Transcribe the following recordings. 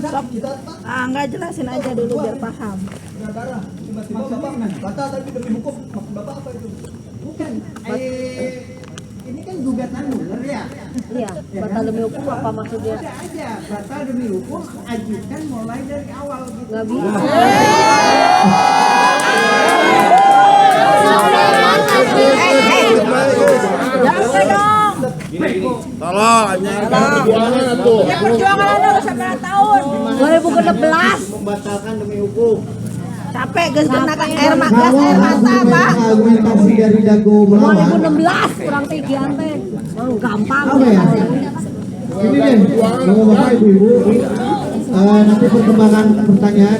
Sok. Enggak, jelasin aja dulu biar paham. Batal tapi demi hukum. Maksud Bapak apa itu? Bukan. Ini kan gugatan Muller ya. Iya, batal demi hukum apa maksudnya? Ada aja batal demi hukum, ajukan mulai dari awal gitu. Nggak bisa. Jangan dong. Tolong, perjuangan tuh. Ya perjuangan Anda udah 9 tahun. 2016. Membatalkan demi hukum. Capek gas kenakan air mata, Pak. Argumentasi dari Dago melawan. 2016 kurang tigian teh. Oh, gampang. Apa ya? Ini deh, Bapak Ibu-ibu, nanti perkembangan pertanyaan.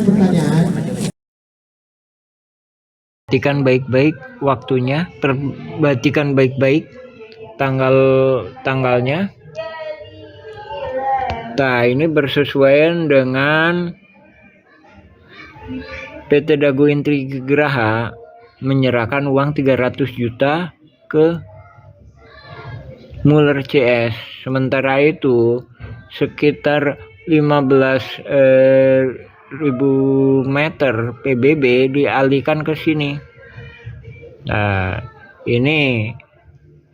Perhatikan baik-baik waktunya, perhatikan baik-baik tanggalnya. Nah, ini bersesuaian dengan PT Dago Intrigraha menyerahkan uang 300 juta ke Muller CS. Sementara itu sekitar 15.000 meter PBB dialihkan ke sini. Nah, ini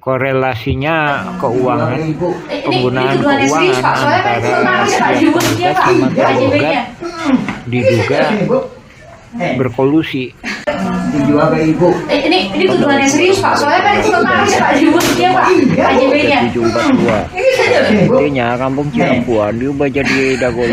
korelasinya keuangan, penggunaan keuangan antara yang tergugat sama tergugat diduga berkolusi. Dijual ke ibu. Ini tuduhan yang serius Pak, soalnya kan sekretaris Pak Jibusnya Pak, KJB-nya. 742. Intinya Kampung Cirampuan diubah jadi Dago.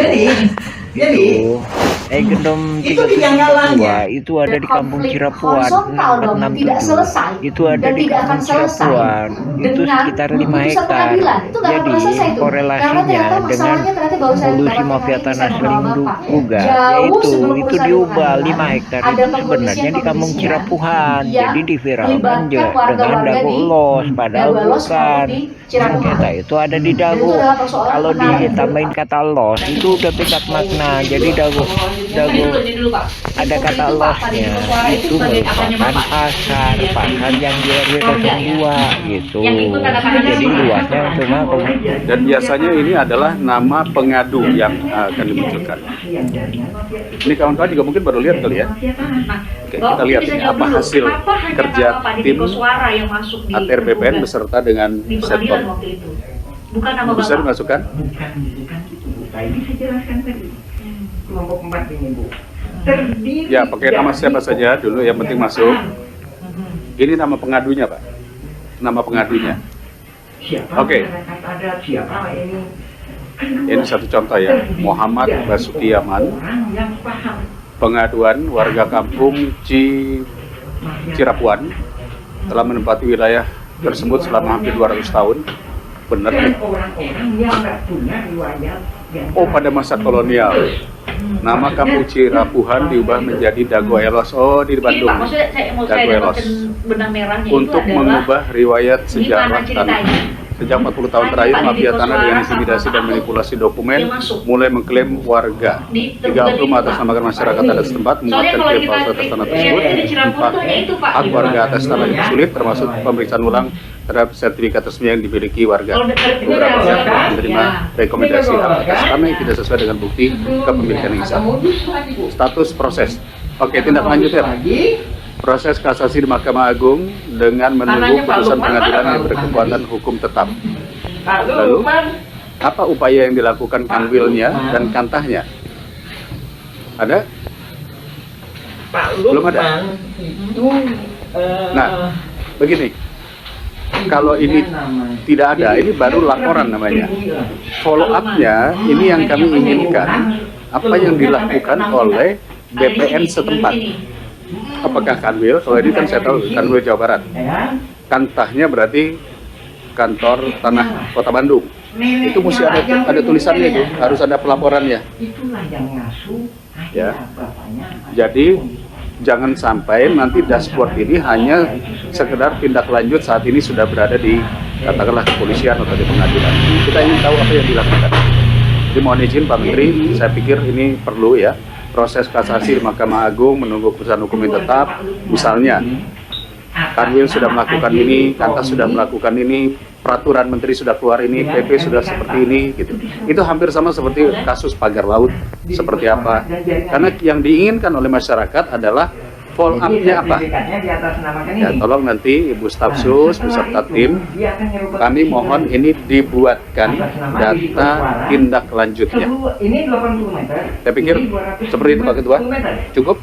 Itu Gendom 342 itu ada di Kampung Cirapuan 467. Itu ada di Kampung Cirapuan. Itu sekitar 5 hektar. Jadi korelasinya dengan polusi mafia tanah Selingkuga itu diubah 5 hektar itu sebenarnya di Kampung Cirapuan. Jadi diviralkan dengan Dago Los, padahal bukan. Sengketa itu ada di Dago. Kalau ditambahin kata los itu udah tingkat makna. Jadi Dago ada kata losnya itu merupakan pasar yang di RW 02 gitu. Jadi luasnya cuma. Dan biasanya ini adalah nama pengadu yang akan dimunculkan. Ini kawan-kawan juga mungkin baru lihat kali ya. Oke, kita lihat ini apa hasil kerja tim ATR BPN beserta dengan Setpol. Bisa dimasukkan? Bukan itu. Tadi saya jelaskan tadi. Kelompok 4 ini Bu. Terdiri. Ya, pakai nama siapa saja dulu, yang penting masuk. Ini nama pengadunya, Pak. Nama pengadunya. Oke. Siapa ini? Ini satu contoh ya, Muhammad Basuki Yaman. Pengaduan warga kampung Cirapuan telah menempati wilayah tersebut selama hampir 200 tahun. Benar nih. Oh, pada masa kolonial. Nama kampung Cirapuhan diubah menjadi Dago Elos. Oh, di Bandung. Dago Elos. Untuk mengubah riwayat sejarah tanah. Sejak 40 tahun terakhir, mafia tanah dengan intimidasi dan manipulasi dokumen mulai mengklaim warga. 3 oknum atas nama masyarakat adat setempat menguatkan klaim palsu atas tanah tersebut. 4 hak warga atas tanah yang sulit, termasuk pemeriksaan ulang terhadap sertifikat resmi yang dimiliki warga. Beberapa pihak telah menerima rekomendasi hak atas tanah yang tidak sesuai dengan bukti kepemilikan yang sah. Status proses. Oke, tindak lanjut ya. Proses kasasi di Mahkamah Agung dengan menunggu putusan pengadilan yang berkekuatan hukum tetap. Lalu, apa upaya yang dilakukan kanwilnya dan kantahnya? Ada? Belum ada? Nah, begini. Kalau ini tidak ada, ini baru laporan namanya. Follow up-nya, ini yang kami inginkan, apa yang dilakukan oleh BPN setempat. Apakah kanwil? Kalau ini kan saya tahu kanwil Jawa Barat. Kantahnya berarti kantor tanah Kota Bandung. Itu mesti ada tulisannya itu, harus ada pelaporannya. Ya. Jadi jangan sampai nanti dashboard ini hanya sekedar tindak lanjut saat ini sudah berada di katakanlah kepolisian atau di pengadilan. Kita ingin tahu apa yang dilakukan. Jadi mohon izin Pak Menteri, saya pikir ini perlu ya. Proses kasasi di Mahkamah Agung menunggu keputusan hukum yang tetap, misalnya Kanwil sudah melakukan ini, Kantas sudah melakukan ini, peraturan menteri sudah keluar ini, PP sudah seperti ini, gitu. Itu hampir sama seperti kasus pagar laut, seperti apa. Karena yang diinginkan oleh masyarakat adalah follow up-nya apa? Ya, tolong nanti Ibu Staf Sus beserta tim, kami mohon ini dibuatkan data tindak lanjutnya. Ini 80 meter. Saya pikir seperti itu Pak Ketua. Cukup?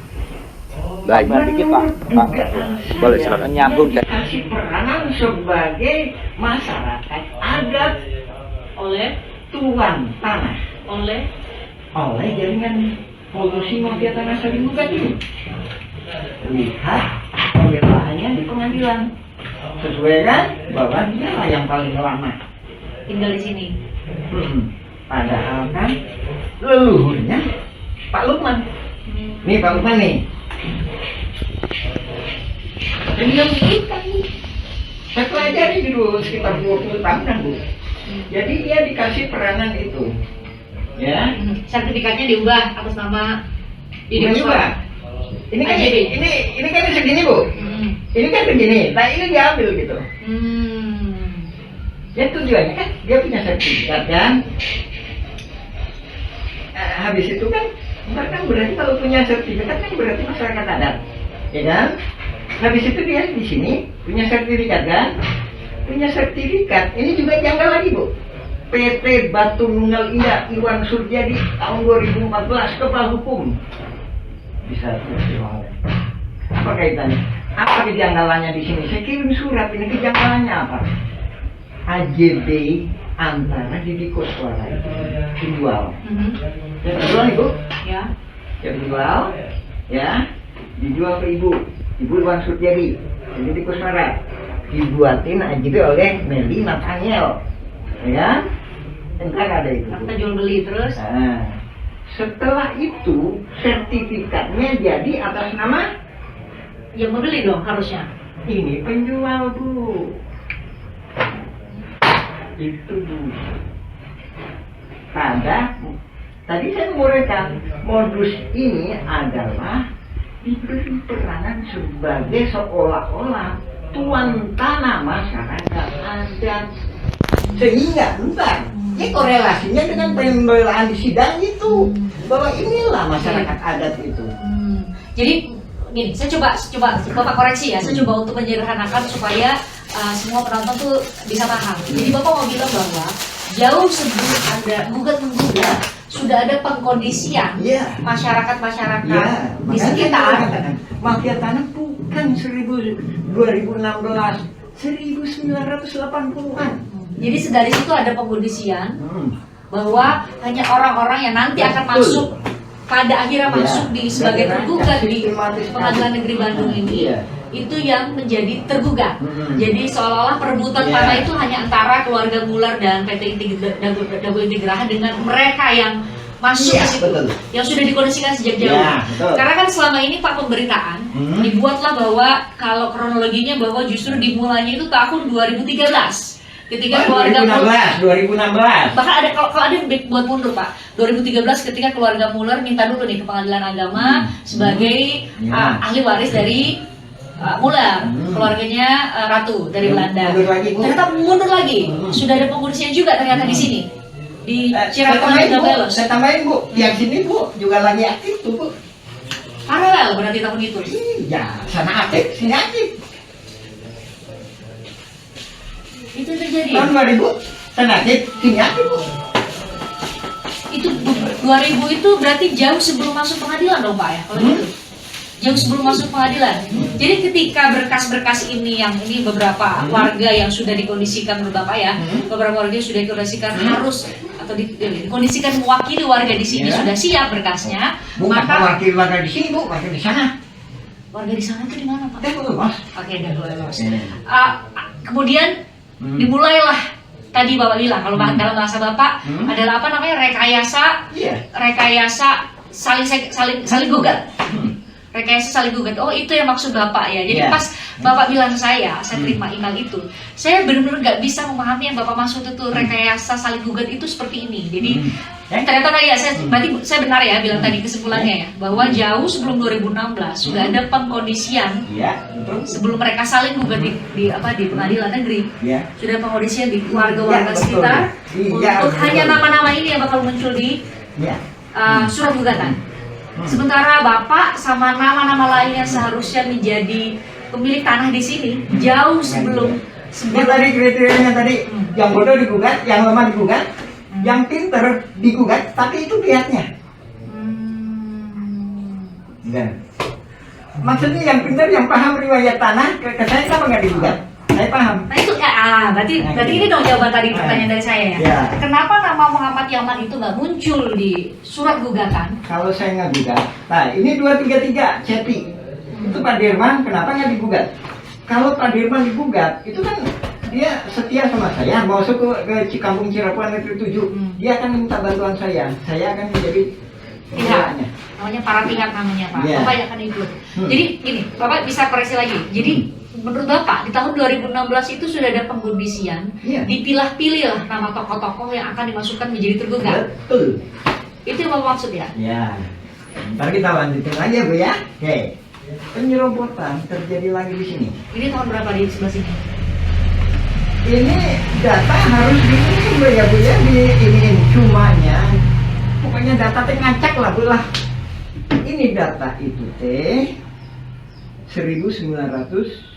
Baik. Dikit Pak. Boleh silakan. Nyambung dikasih peranan sebagai masyarakat adat Oleh tuan tanah oleh oleh jaringan polusi mafia tanah sering bukan ini. Lihat pembelaannya di pengadilan sesuai kan bahwa dia lah yang paling lama. tinggal di sini. Padahal kan leluhurnya Pak Lukman. Nih Pak Lukman nih. Dan dia memberikan saya pelajari dulu sekitar 20 tahunan Bu. Jadi dia dikasih peranan itu, ya. Sertifikatnya diubah atas nama Ini juga. Ini kan AJB. ini kan segini Bu. Ini kan begini. Nah ini diambil gitu. Ya tujuannya kan dia punya sertifikat kan. Habis itu kan berarti kalau punya sertifikat kan berarti masyarakat adat, ya kan? Habis itu dia di sini punya sertifikat kan? Punya sertifikat. Ini juga janggal lagi Bu. PT Batu Nunggal Indah Iwan Surjadi tahun 2014 kepala hukum. Bisa apa kaitannya? Apa kejanggalannya di sini? Saya kirim surat ini kejanggalannya apa? AJB antara Didi Koswara dijual. Yang dijual Ibu? Ya. Yang dijual, ya, dijual ke Ibu Iwan Surjadi, Didi Koswara, dibuatin AJB oleh Meli Nathaniel, ya, entar ada itu. Kita jual beli terus. Nah, setelah itu sertifikatnya jadi atas nama Yang membeli dong harusnya. ini penjual Bu. Itu Bu. Tadi saya menguraikan modus ini adalah diberi peranan sebagai seolah-olah tuan tanah masyarakat adat, sehingga bentar ini korelasinya dengan pembelaan di sidang itu bahwa inilah masyarakat adat itu. Jadi gini, saya coba Bapak koreksi ya. Saya coba untuk menyederhanakan supaya semua penonton tuh bisa paham. Jadi Bapak mau bilang bahwa jauh sebelum ada gugat-menggugat sudah ada pengkondisian masyarakat-masyarakat di sekitar. Mafia tanah bukan 2016, 1980-an. Jadi dari situ ada pengkondisian bahwa hanya orang-orang yang nanti akan masuk pada akhirnya masuk di sebagai tergugat di Pengadilan Negeri Bandung ini itu yang menjadi tergugat. Jadi seolah-olah perebutan tanah itu hanya antara keluarga Muller dan PT Dago Integraha dengan mereka yang masuk ke situ, yang sudah dikondisikan sejak jauh. Karena kan selama ini Pak pemberitaan dibuatlah bahwa kalau kronologinya bahwa justru dimulainya itu tahun 2013. Ketika keluarga 2016. Bahkan ada kalau ada buat mundur Pak. 2013 ketika keluarga Muller minta dulu nih ke Pengadilan Agama sebagai ahli waris dari Muller, keluarganya Ratu dari Belanda. Ternyata mundur lagi. Sudah ada pengkondisian juga ternyata di sini. Di Cirebon dan Belos. Saya tambahin Bu, yang sini Bu juga lagi aktif tuh Bu. Paralel berarti tahun itu. Iya, sana aktif, sini aktif. Itu terjadi. Tahun 2000, sana aktif, sini aktif Bu. Itu 2000 itu berarti jauh sebelum masuk pengadilan dong Pak ya kalau gitu. Jauh sebelum masuk pengadilan. Jadi ketika berkas-berkas ini yang ini beberapa warga yang sudah dikondisikan menurut Bapak ya, beberapa warga yang sudah dikondisikan harus atau dikondisikan mewakili warga di sini sudah siap berkasnya, maka maka wakil warga di sini Bu, wakil di sana. warga di sana itu di mana Pak? Mas. Oke, dan Mas. Kemudian dimulailah tadi Bapak bilang kalau dalam bahasa Bapak adalah apa namanya rekayasa saling gugat. Rekayasa saling gugat. Oh itu yang maksud Bapak ya. Jadi pas Bapak bilang ke saya terima email itu, saya benar-benar nggak bisa memahami yang Bapak maksud itu rekayasa saling gugat itu seperti ini. Jadi Ternyata tadi ya, berarti saya benar ya bilang tadi kesimpulannya ya, bahwa jauh sebelum 2016 sudah ada pengkondisian. Iya, betul. Sebelum mereka saling gugat di pengadilan negeri, Iya. sudah pengkondisian di warga-warga Iya, betul. sekitar Iya, untuk betul. hanya nama-nama ini yang bakal muncul di Iya. surat gugatan. Sementara Bapak sama nama-nama lain yang seharusnya menjadi pemilik tanah di sini jauh sebelum Yang tadi kriterianya tadi, yang bodoh digugat, yang lemah digugat, yang pinter digugat, tapi itu pihaknya. Dan maksudnya yang pinter, yang paham riwayat tanah, ke saya kenapa nggak digugat? Saya paham. Nah itu berarti ini dong jawaban tadi pertanyaan dari saya ya. Ya. Kenapa nama Muhammad Yaman itu nggak muncul di surat gugatan? Kalau saya nggak gugat, nah ini 233 Cepi, itu Pak Dirman, kenapa nggak digugat? Kalau Pak Dirman digugat, itu kan dia setia sama saya, mau masuk ke Cikampung Cirapuan Negeri 7, dia akan minta bantuan saya akan menjadi Pihak, namanya para pihak namanya Pak. Iya. Bapak yang akan ikut. Jadi gini, Bapak bisa koreksi lagi. Jadi menurut Bapak di tahun 2016 itu sudah ada pengkondisian, Iya. dipilah-pilih lah nama tokoh-tokoh yang akan dimasukkan menjadi tergugat. Betul. Itu yang Bapak maksud ya? Ya, ntar kita lanjutin lagi ya Bu ya. Oke, penyerobotan terjadi lagi di sini. Ini tahun berapa di sebelah sini? Ini data harus diisi ya Bu ya, diiniin cumanya. Pokoknya data teh ngacak lah Bu lah. Ini data itu teh 1992.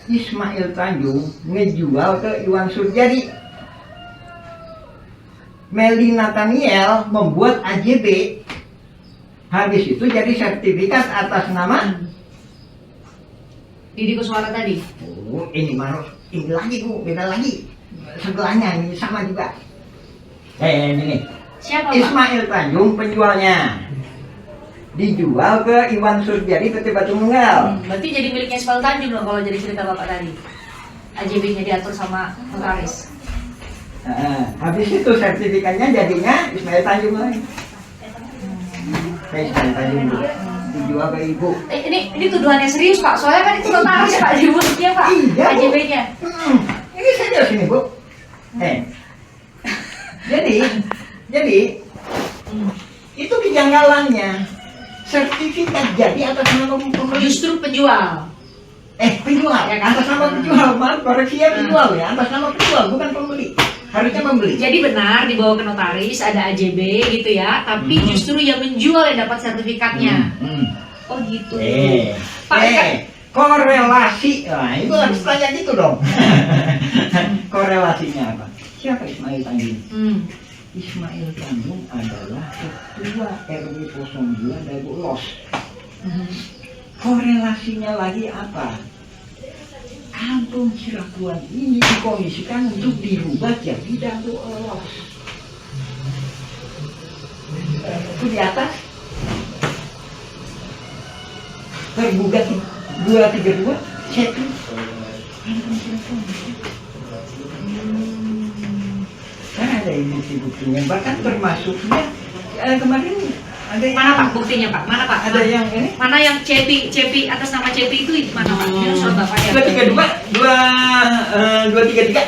Ismail Tanjung ngejual ke Iwan Surjadi. Meldi Nathaniel membuat AJB. Habis itu jadi sertifikat atas nama Didi Kuswara tadi. Oh, ini lagi Bu, beda lagi. Sebelahnya ini sama juga. Ini. Siapa Pak? Ismail Tanjung penjualnya. Dijual ke Iwan Surjadi PT Batu Nunggal. Berarti jadi miliknya Ismail Tanjung dong kalau jadi cerita Bapak tadi. AJB-nya diatur sama notaris. Habis itu sertifikatnya jadinya Ismail Tanjung lagi. Ismail Tanjung Bu. Dijual ke Ibu. Ini tuduhannya serius Pak, soalnya kan itu notaris Pak disebutnya Pak. Iya, Bu. AJB-nya. Ini serius ini Bu. Jadi itu kejanggalannya. Sertifikat jadi atas nama pembeli. Justru penjual. Penjual ya kan, atas nama penjual. Maaf, koreksi ya, penjual ya, atas nama penjual bukan pembeli. Harusnya membeli. Jadi benar dibawa ke notaris ada AJB gitu ya, tapi justru yang menjual yang dapat sertifikatnya. Oh gitu. Korelasi. Nah, itu harus tanya gitu dong. Korelasinya apa? Siapa Ismail Tanjung? Ismail Tanjung adalah ketua RW 02 Dago Los. Korelasinya lagi apa? Kampung Cirapuan ini dikondisikan untuk dirubah jadi Dago Los. Itu di atas tergugat 232 Cepi. Kan ada bukti-buktinya, bahkan termasuknya kemarin ada yang Mana Pak buktinya Pak? Mana Pak? ada yang ini Mana yang Cepi atas nama Cepi itu mana Pak? Ini surat Bapak ya. 233.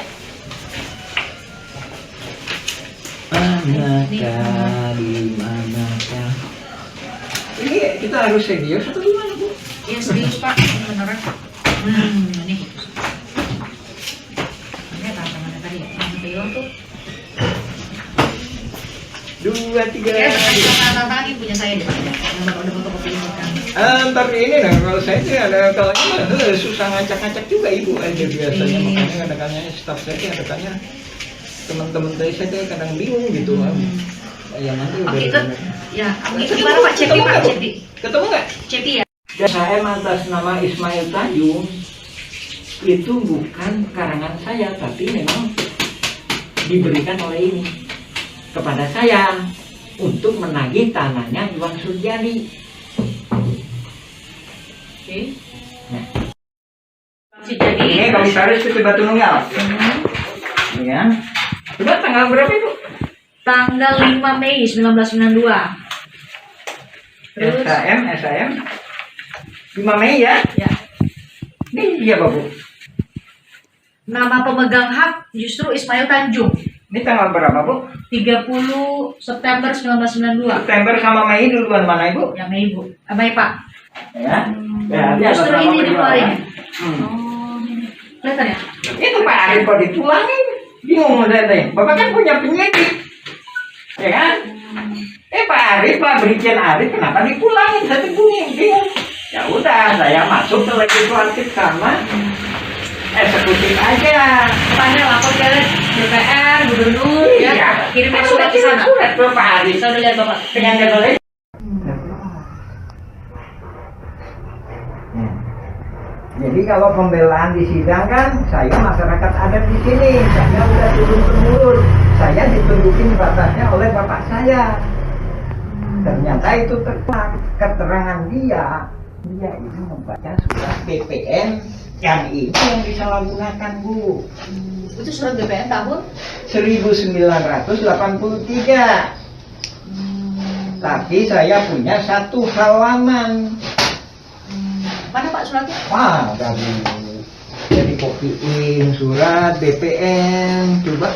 Manakah di manakah? Ini kita harus serius atau gimana Bu? Iya serius Pak, beneran. Ini. Ini tantangannya tadi ya. Yang Teo tuh. 2, 3. Ya, tantangan ini punya saya deh. Yang Bapak udah fotokopi ini kan. Tapi ini nah, kalau saya sih ada kalanya susah ngacak-ngacak juga Ibu aja biasanya, makanya kadang-kadang staff saya sih kadang-kadang teman-teman saya kadang bingung gitu. Ya nanti udah. Itu ya, itu gimana Pak Cepi Pak Cepi? Ketemu nggak? Cepi ya. Saya atas nama Ismail Tanjung itu bukan karangan saya, tapi memang diberikan oleh ini kepada saya untuk menagih tanahnya Iwan Surjadi. Oke. Nah. Jadi Ini komisaris PT Batu Nunggal. Ya. Coba tanggal berapa itu? tanggal 5 Mei 1992. Terus SAM 5 Mei ya? ya, Ini siapa Bu? nama pemegang hak justru Ismail Tanjung. Ini tanggal berapa, Bu? 30 September 1992. September sama Mei duluan mana, Ibu? Yang Mei, Bu. Mei, Pak. Ya. Ya, dia Justru atas nama ini di beliau. kemarin. Hmm. Oh, ini. Kelihatan ya? Itu Pak Arif kok ditulangin. Bingung saya teh. Bapak kan punya penyidik. Ya kan? Pak Arif, Pak Brigjen Arif kenapa dipulangin? Saya tuh bingung. Ya udah, saya masuk ke legislatif sama eksekutif aja. Tanya lapor ke DPR, gubernur, Iya. ya. Kirim surat ke sana. Surat ke Pak Arif. Saya udah lihat Bapak. Dengan boleh. Jadi kalau pembelaan di sidang kan, saya masyarakat adat di sini, saya udah turun temurun, saya ditunjukin batasnya oleh bapak saya. Ternyata itu terang keterangan dia itu membaca surat BPN yang ini yang disalahgunakan, Bu. Itu surat BPN tahun 1983. Tapi saya punya satu halaman. mana Pak suratnya? Wah, dari copying surat BPN, coba.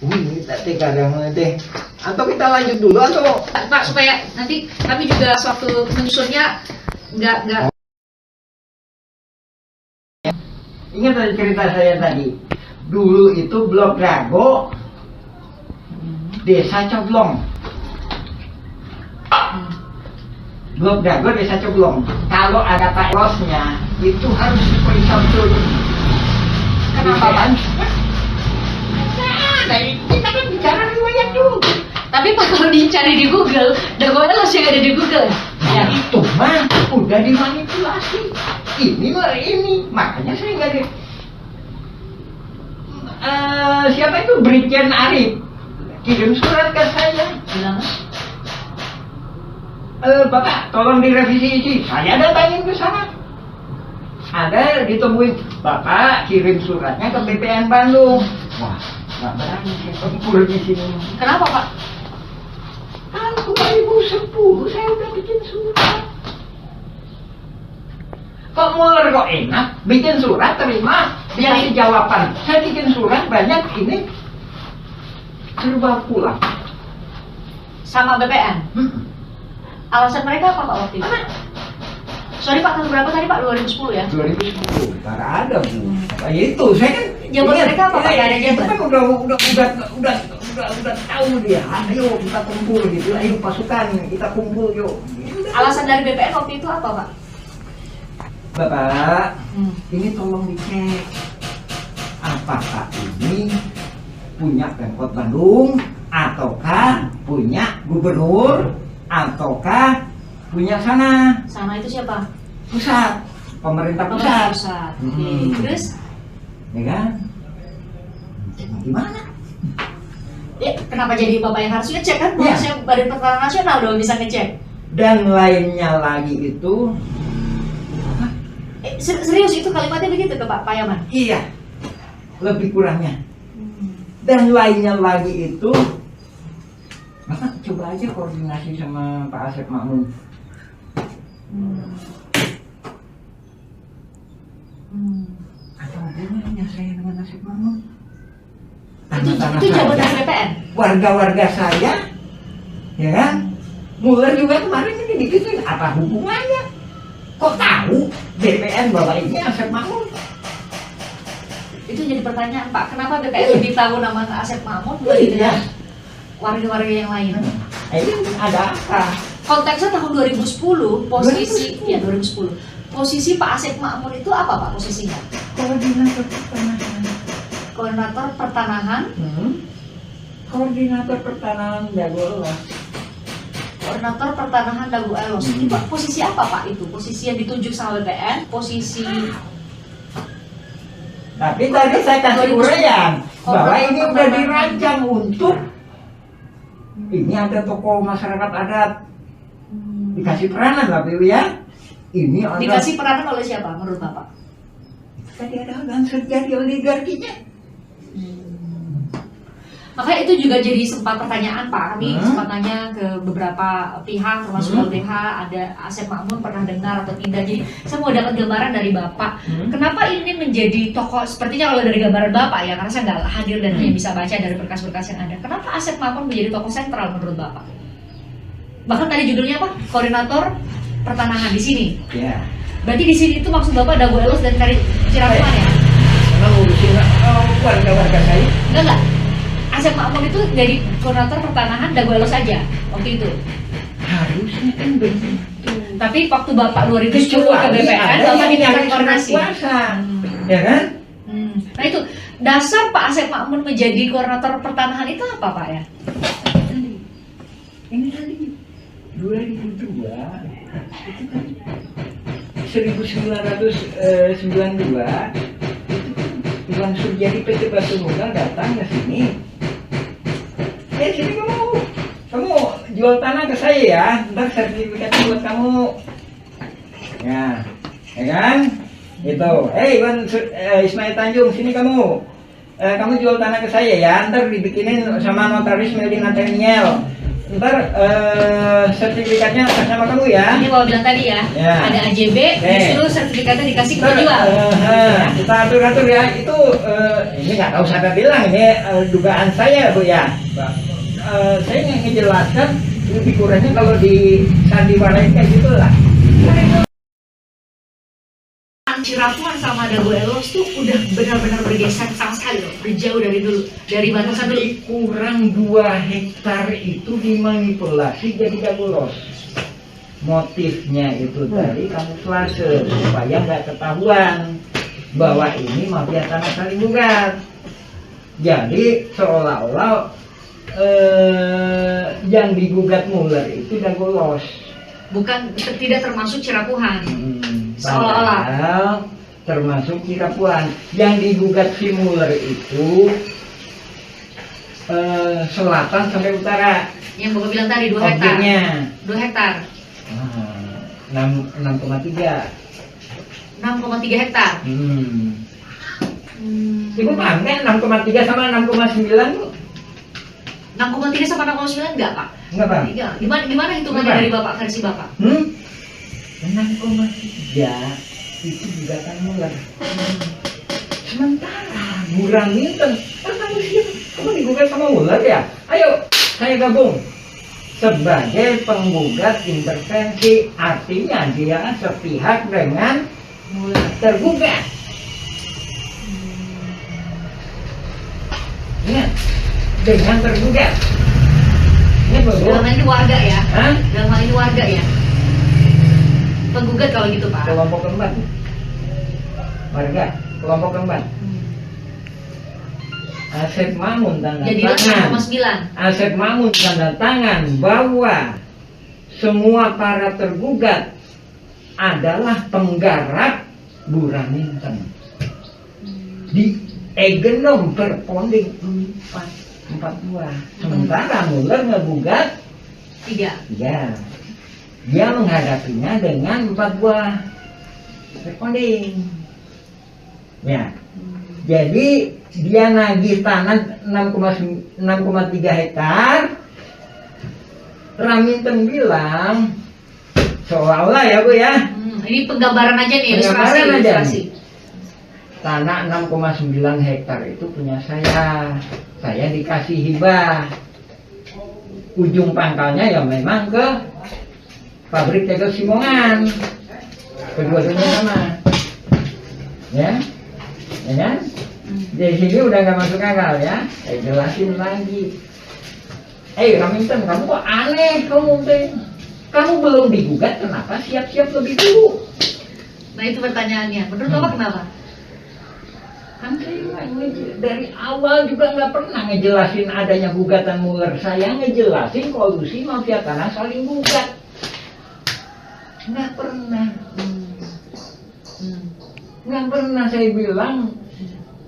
Ini tadi kadang teh. Atau kita lanjut dulu atau Pak, supaya nanti kami juga suatu menyusunnya nggak. ingat dari cerita saya tadi. Dulu itu Blok Dago, Desa Coblong. Blok Dago, Desa Coblong. Kalau ada Pak Losnya, itu harus diperiksa betul. Kenapa, Pak? Nah, kita kan bicara riwayat dulu. Tapi Pak kalau dicari di Google, Dago Elos yang ada di Google. Ya itu mah udah dimanipulasi. Ini makanya saya nggak di. Siapa itu Brigjen Arif kirim surat ke saya. Bilang, Bapak tolong direvisi isi. Saya datangin ke sana. Ada ditemuin, Bapak kirim suratnya ke BPN Bandung. Wah, nggak berani saya tempur di sini. kenapa Pak? Tahun 2010 saya udah bikin surat. Kok Muller kok enak? Bikin surat terima, biar jawaban. Saya bikin surat banyak ini serba pulang. Sama BPN. Alasan mereka apa Pak waktu itu? Sorry Pak, tahun berapa tadi Pak? 2010 ya? 2010, karena ada Bu. Nah, itu saya kan. Jawaban mereka apa, Pak? Nggak ada Itu jawaban? kan udah tahu dia. Ayo kita kumpul gitu. Ayo pasukan kita kumpul yuk. Alasan dari BPN waktu itu apa Pak? Bapak, ini tolong dicek. Apakah ini punya Pemkot Bandung, ataukah punya gubernur, ataukah punya sana Sama itu siapa? pusat, pemerintah pusat. Pusat. Oke. Hmm. Terus? Ya kan? Cek gimana? Ya, kenapa jadi Bapak yang harus ngecek kan? Ya. Harusnya Badan Pertahanan Nasional dong bisa ngecek. Dan lainnya lagi itu, Serius itu kalimatnya begitu ke Pak Yaman? iya, lebih kurangnya. Dan lainnya lagi itu, Bapak coba aja koordinasi sama Pak Asep Makmun. Apa hubungannya saya dengan Asep Makmun? Itu jabatan BPN? Warga-warga saya, ya kan? Muller juga kemarin ini digituin, apa hubungannya? Kok tahu BPN bahwa ini Asep Makmun? Itu jadi pertanyaan Pak, kenapa BPN lebih tahu nama Asep Makmun dibanding warga-warga yang lain? Ini ada apa? Konteksnya tahun 2010, posisi ya 2010. Posisi Pak Asep Makmun itu apa Pak posisinya? Koordinator pertanahan. Koordinator pertanahan. Koordinator pertanahan Dago Elos. Koordinator pertanahan Dago Elos. Itu Pak, posisi apa Pak itu? Posisi yang ditunjuk sama BPN, posisi. Tapi tadi saya kasih uraian bahwa ini udah dirancang untuk ini ada tokoh masyarakat adat dikasih peranan lah Bu ya. Ini ada Dikasih peranan oleh siapa menurut Bapak? tadi ada dan terjadi oligarkinya. Makanya itu juga jadi sempat pertanyaan Pak. Kami sempat tanya ke beberapa pihak termasuk LBH, ada Asep Makmun pernah dengar atau tidak. Jadi saya mau dapat gambaran dari Bapak. Kenapa ini menjadi tokoh, sepertinya kalau dari gambaran Bapak ya, karena saya nggak hadir dan hanya bisa baca dari berkas-berkas yang ada. Kenapa Asep Makmun menjadi tokoh sentral menurut Bapak? Bahkan tadi judulnya apa? Koordinator pertanahan di sini. Ya. Berarti di sini itu maksud Bapak Dago Elos dan Kari Cirapuan ya? Memang ngurusin warga-warga saya. Enggak. Asep Makmun itu dari koordinator pertanahan Dago Elos saja waktu itu. Harusnya kan begitu. Tapi waktu Bapak 2010 ke BPN, Bapak diminta koordinasi. Ya kan? Nah itu dasar Pak Asep Makmun menjadi koordinator pertanahan itu apa Pak ya? Ini tadi 2002 itu kan 1992 Iwan Suryadi PT Batu Nunggal datang ke sini. Sini kamu jual tanah ke saya ya, ntar sertifikatnya buat kamu. Ya kan? Itu. Iwan Ismail Tanjung, sini kamu. Kamu jual tanah ke saya ya, ntar dibikinin sama notaris Meldi Nathaniel. Ntar sertifikatnya atas nama kamu ya. Ini bawa bilang tadi ya, ada AJB, disuruh sertifikatnya dikasih ke penjual. Kita atur-atur ya, itu ini nggak tahu siapa bilang, ini dugaan saya Bu ya. Saya nggak ngejelaskan, lebih kurangnya kalau di sandiwara kayak gitulah. Cirapuan sama Dago Elos tuh udah benar-benar bergeser sama sekali loh, berjauh dari dulu, dari batasan dulu. Kurang 2 hektar itu dimanipulasi jadi Dago Elos. Motifnya itu tadi kamuflase supaya nggak ketahuan bahwa ini mafia tanah saling gugat. Jadi seolah-olah yang digugat Muller itu Dago Elos. Bukan, tidak termasuk Cirapuan. Seolah-olah termasuk Cirapuan. Yang digugat si Muller itu selatan sampai utara. Yang Bapak bilang tadi 2 hektar. Objeknya 2 hektar. 6,3. 6,3 hektar. Ibu paham kan 6,3 sama 6,9? 6,3 sama 6,9 enggak Pak? Enggak Pak? Gimana hitungannya dari Bapak, versi Bapak? 6,3 itu gugatan Muller. Sementara Burhan Minten, kamu digugat sama Muller ya? Ayo, saya gabung sebagai penggugat intervensi, artinya dia sepihak dengan tergugat. Ingat, dengan tergugat. Dalam hal ini warga ya? Hah? Dalam hal ini warga ya? Penggugat kalau gitu Pak? Kelompok keempat. Warga, kelompok keempat. Asep Makmun tanda tangan. Asep Makmun tanda tangan bahwa semua para tergugat adalah penggarap Burhan Minten. Di Egenom Perponding 4 buah. Sementara Muller ngegugat 3. Ya. Dia menghadapinya dengan 4 buah perponding. Ya. Jadi dia nagih tanah 6,3 hektar. Raminten bilang seolah-olah ya Bu ya. Ini penggambaran aja nih, ilustrasi. Tanah 6,9 hektar itu punya saya. Saya dikasih hibah. Ujung pangkalnya ya memang ke pabrik tegel Simongan. Kedua-duanya sama. Ya kan? Dari sini udah nggak masuk akal ya. Saya jelasin lagi. Raminten, kamu kok aneh kamu teh? Kamu belum digugat, kenapa siap-siap lebih dulu? Nah itu pertanyaannya. Menurut Bapak kenapa? Kan saya dari awal juga nggak pernah ngejelasin adanya gugatan Muller. Saya ngejelasin kolusi mafia tanah saling gugat. Nggak pernah. Nggak pernah saya bilang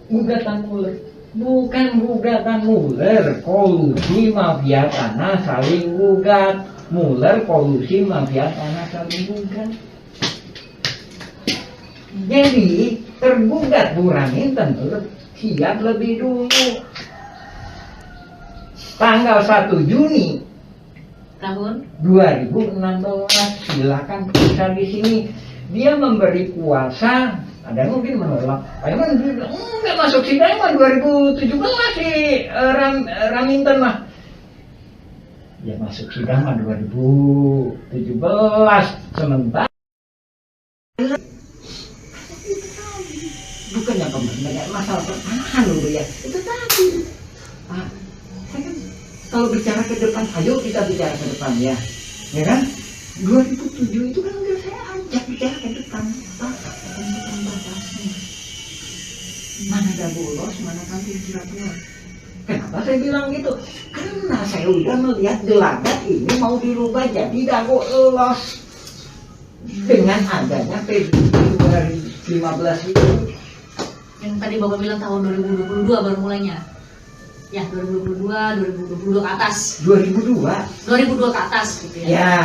gugatan Muller. Bukan gugatan Muller, kolusi mafia tanah saling gugat. Muller kolusi mafia tanah saling gugat. Jadi tergugat Burhan Minten siap lebih dulu. tanggal 1 Juni Tahun 2016, silakan bisa di sini. Dia memberi kuasa, ada yang mungkin menolak. Pak Iman bilang, nggak masuk sidang mah 2017 sih Raminten mah. Ya masuk sidang mah 2017 sementara. Bukannya pemerintah masalah pertahanan loh ya. Itu tadi. Pak, saya kan kalau bicara ke depan, ayo kita bicara ke depan ya. Ya kan? 2007 itu kan udah saya ajak bicara ke depan. Pak, tentukan batasnya. Mana Dago Elos, mana Kampung Cirebon. Kenapa saya bilang gitu? Karena saya udah melihat gelagat ini mau dirubah jadi Dago Elos. Dengan adanya PBB 2015 itu. yang tadi Bapak bilang tahun 2022 baru mulainya. Ya, 2022, 2022 ke atas. 2002 2002 ke atas gitu ya. ya.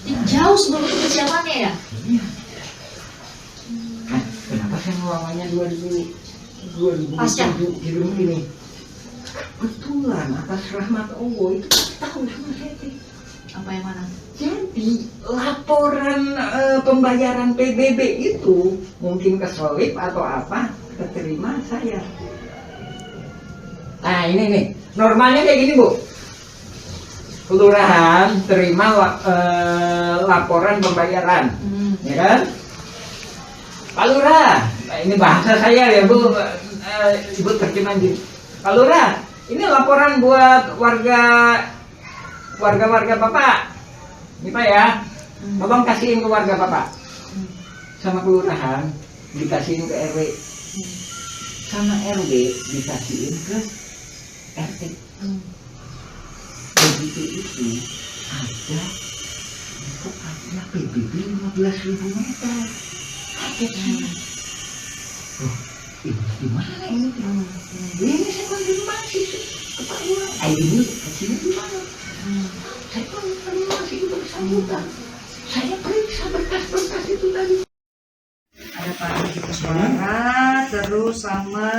Ini jauh sebelum itu persiapannya ya. Iya. Nah, kenapa saya ngelawannya 2007 di rumah ini? Kebetulan atas rahmat Allah itu tahu sama saya. Apa yang mana? Jadi laporan pembayaran PBB itu mungkin keselip atau apa keterima saya. Nah ini nih normalnya kayak gini Bu. Kelurahan terima laporan pembayaran, ya kan? Pak Lurah, nah, ini bahasa saya ya Bu, Ibu terjemahin gini. Pak Lurah, ini laporan buat warga Bapak. Ini Pak ya, tolong kasihin ke warga Bapak. Sama kelurahan dikasihin ke RW, sama RW dikasihin ke RT. Begitu itu ada PBB 15.000 meter. Oh, ini gimana ini? Ini saya konfirmasi ke Pak Lurah. Ini kecilnya gimana? Saya konfirmasi itu bersangkutan. Saya periksa berkas-berkas itu tadi. Ada Pak Diki Suara, terus sama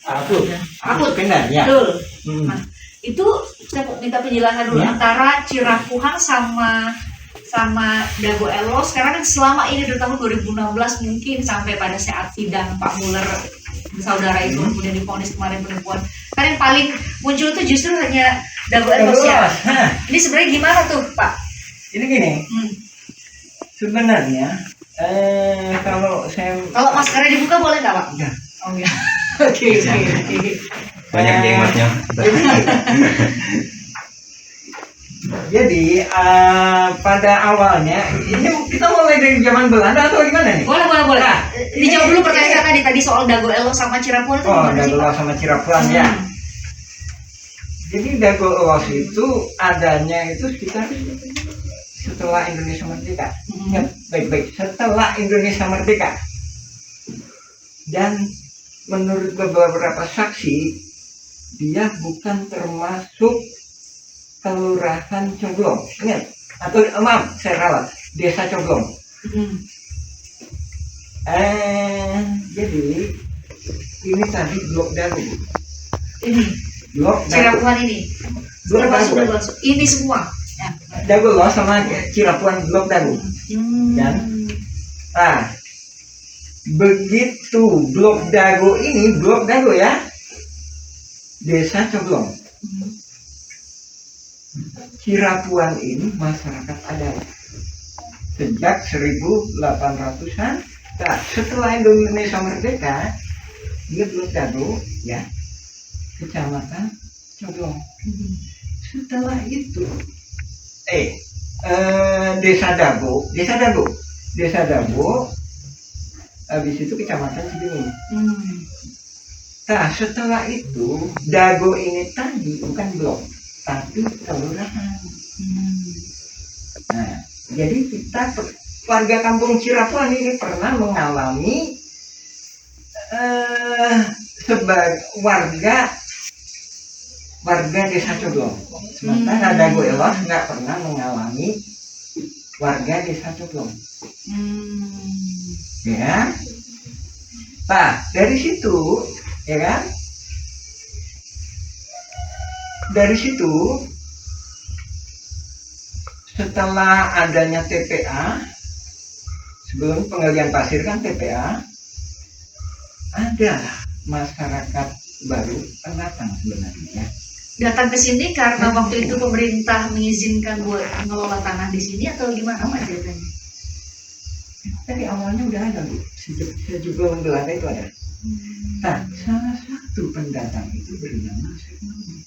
Aku benar ya. betul. Nah, itu saya mau minta penjelasan dulu Ya. antara Cirapuhang sama Dago Elos. Sekarang kan selama ini dari tahun 2016 mungkin sampai pada saat sidang Pak Muller saudara itu kemudian divonis kemarin penipuan. Karena yang paling muncul itu justru hanya Dago Elos ya. Hah, Ini sebenarnya gimana tuh Pak? ini gini, Hmm. sebenarnya kalau saya Kalau maskernya dibuka boleh nggak Pak? ya, Oh ya. Oke. Banyak jengotnya. Jadi pada awalnya ini kita mulai dari zaman Belanda atau gimana nih? Boleh. Nah, Dijawab dulu pertanyaan tadi soal Dago Elos sama Cirebon itu Oh, gimana sih Dago Pak? Elos sama Cirebon ya. Jadi Dago Elos itu adanya itu sekitar setelah Indonesia merdeka. Ingat baik-baik, setelah Indonesia merdeka. Dan menurut beberapa saksi, dia bukan termasuk kelurahan Coblong. Ingat? Atau maaf, saya ralat, desa Coblong. Jadi ini tadi blok Dago. Ini Blok Dago. Cirebon ini. Blok Dago. Masuk. Ini semua. Ya. Dago Elos sama Cirebon blok Dago. Dan begitu blok Dago ini, blok Dago ya, desa Coblong. Cirapuan ini masyarakat adat sejak 1800-an. Nah, setelah Indonesia merdeka, dia blok Dago ya, kecamatan Coblong. Setelah itu desa Dago, habis itu kecamatan Cibengi. Nah, setelah itu Dago ini tadi bukan blok, tapi kelurahan. Nah, jadi kita warga kampung Cirebon ini pernah mengalami sebagai warga desa Coblong. Sementara Dago Elos nggak pernah mengalami warga desa Coblong. Ya. Nah, dari situ, ya kan? dari situ setelah adanya TPA, sebelum penggalian pasir kan TPA, ada masyarakat baru pendatang sebenarnya. Datang ke sini karena waktu itu pemerintah mengizinkan buat mengelola tanah di sini atau gimana Pak ceritanya? Dari awalnya udah ada Bu, sejak juga Belanda itu ada. Nah, salah satu pendatang itu bernama Syekh Makmur.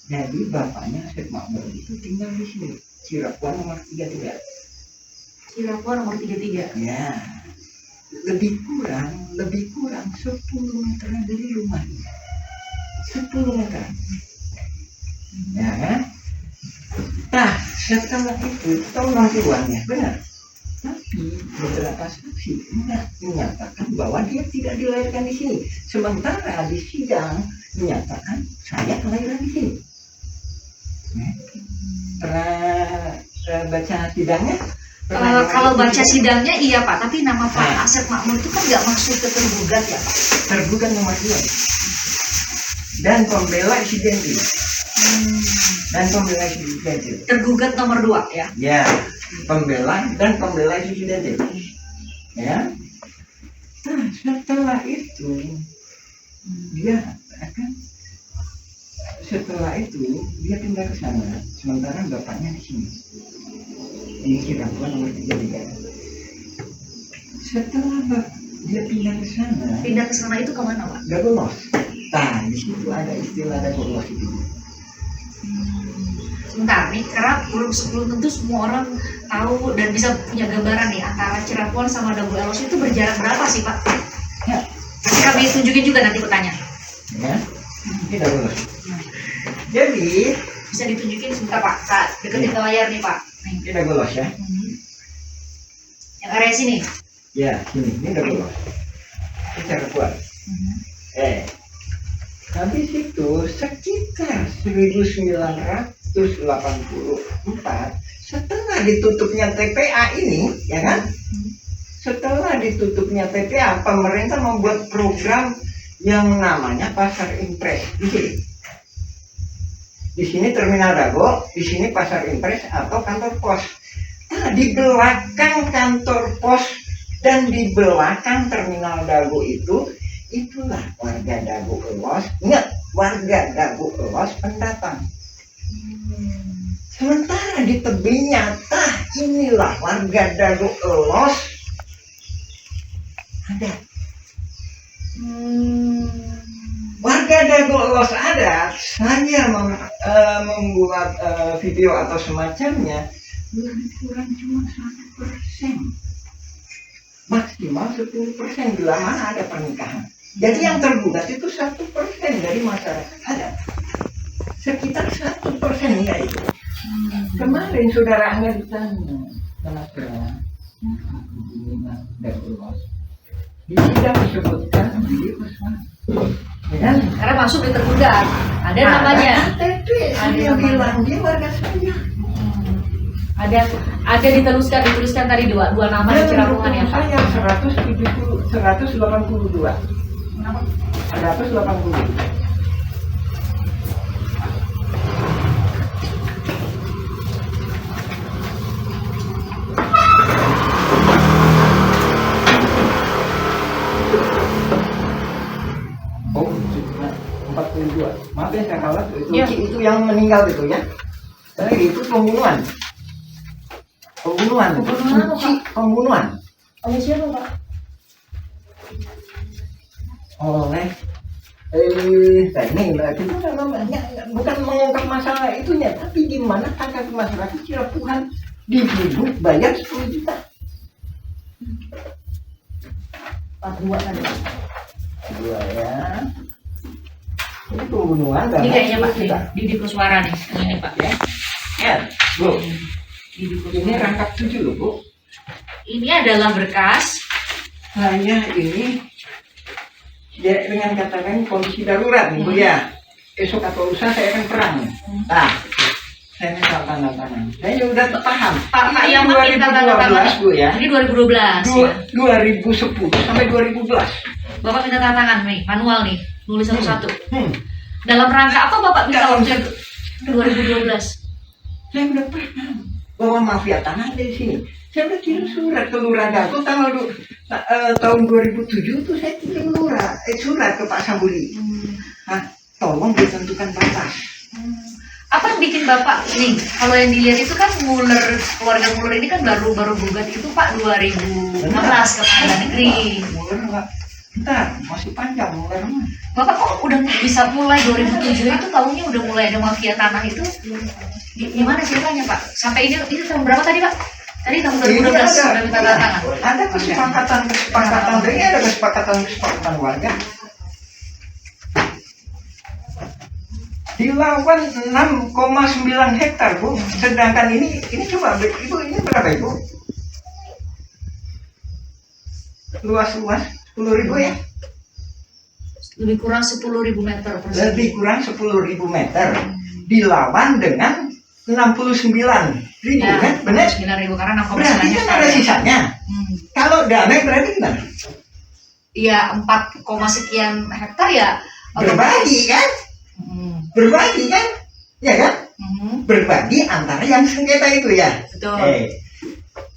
Jadi bapaknya Syekh Makmur itu tinggal di sini, Cirebon nomor 33. Cirebon nomor 33. Ya, lebih kurang 10 meter dari rumahnya. 10 meter. Ya kan? Nah, setelah itu tahu uangnya, benar. Tapi beberapa saksi menyatakan bahwa dia tidak dilahirkan di sini. Sementara di sidang menyatakan saya kelahiran di sini. Pernah baca sidangnya? Kalau baca sidangnya iya Pak, tapi nama Pak Syekh Makmur itu kan nggak masuk ke tergugat ya Pak? Tergugat nomor 2. Dan pembela insidentil. Tergugat nomor 2 ya? Ya, pembela insidentil. Ya. Nah, setelah itu dia pindah ke sana. Sementara bapaknya di sini. Ini Cirebon nomor 33. Setelah dia pindah ke sana. Pindah ke sana itu kemana Pak? Dagolos. Nah, di situ ada istilah Dagolos itu. Sebentar nih, karena belum tentu semua orang tahu dan bisa punya gambaran nih antara Cirebon sama Dagolos itu berjarak berapa sih Pak? Ya. Nanti kami tunjukin juga nanti petanya. Ya, ini Dagolos. Jadi Bisa ditunjukin sebentar Pak, Kak, deketin ke layar nih Pak. Nih. ini Dagolos ya. Yang area sini. Ya, ini Dagolos. Ini Cirebon. Habis itu sekitar 1984 setelah ditutupnya TPA ini, ya kan? Setelah ditutupnya TPA, pemerintah membuat program yang namanya Pasar Impres di sini. Di sini Terminal Dago, di sini Pasar Impres atau kantor pos. Nah, di belakang kantor pos dan di belakang Terminal Dago itulah warga Dago Elos. Ingat, warga Dago Elos pendatang. Sementara di tebingnya, inilah warga Dago Elos ada. Warga Dago Elos ada. Saya membuat video atau semacamnya lebih kurang cuma 1%. Maksimal 10% bila mana ada pernikahan. Jadi yang tergugat itu 1% dari masyarakat ada. Sekitar 1% ya itu. Kemarin saudaranya ditanya, kenapa di sidang disebutkan dia pesan. Ya, Karena masuk di tergugat. Ada namanya. Ada yang bilang dia warga saya. Ada dituliskan tadi dua nama di Cirebon ya Pak. Yang 182. 180. Oh, 42. Maaf ya saya kalah itu yang meninggal itu ya. Itu pembunuhan. Pembunuhan. Oleh siapa Pak? Oleh ini kita namanya bukan mengungkap masalah itunya, tapi di mana hak masyarakat Cirebon dibudut bayar 10 juta. 42 tadi. 2 ya. Ini pembunuhan. Ini kayaknya Pak Didi Kuswara nih. Ini Pak ya. Ya, Bu. Ini rangkap 7 loh, Bu. Ini adalah berkas. Saya ini ya, dengan katakan kondisi darurat nih Bu ya. Esok atau lusa saya akan perang. Nah, saya minta tanda tangan. Saya udah paham. Pak yang minta tanda tangan Bu ya. Ini 2012 ya. 2010 sampai 2012. Bapak minta tanda tangan nih, manual nih, nulis satu-satu. Dalam rangka apa Bapak minta waktu itu 2012? Saya udah pernah bawa mafia tanah dari sini. Saya udah kirim surat ke Lurah Dago tahun 2007 tuh saya kirim surat ke Pak Sambuli. Tolong ditentukan batas. Apa yang bikin Bapak nih? Kalau yang dilihat itu kan keluarga Muller ini kan baru gugat itu Pak 2016 ke Pengadilan Negeri. Muller enggak. Bentar, masih panjang Muller mah. Bapak kok udah bisa mulai 2007 itu tahunnya udah mulai ada mafia tanah itu? Gimana ceritanya Pak? Sampai ini tahun berapa tadi Pak? Tadi tahun 2012 sudah minta tanda tangan. Ada kesepakatan ini ada kesepakatan warga. Dilawan 6,9 hektar Bu. Sedangkan ini coba Ibu ini berapa Ibu? Luas 10.000 ya? Lebih kurang 10.000 meter persegi. Lebih kurang 10.000 meter. Dilawan dengan 69.000 Ya, kan? Benar? 9.000 karena 6,9 Berarti kan hektar. ada sisanya. Kalau damai berarti gimana? Iya 4, sekian hektar ya. Berbagi kan? Berbagi kan? Ya kan? Berbagi antara yang sengketa itu ya. Betul.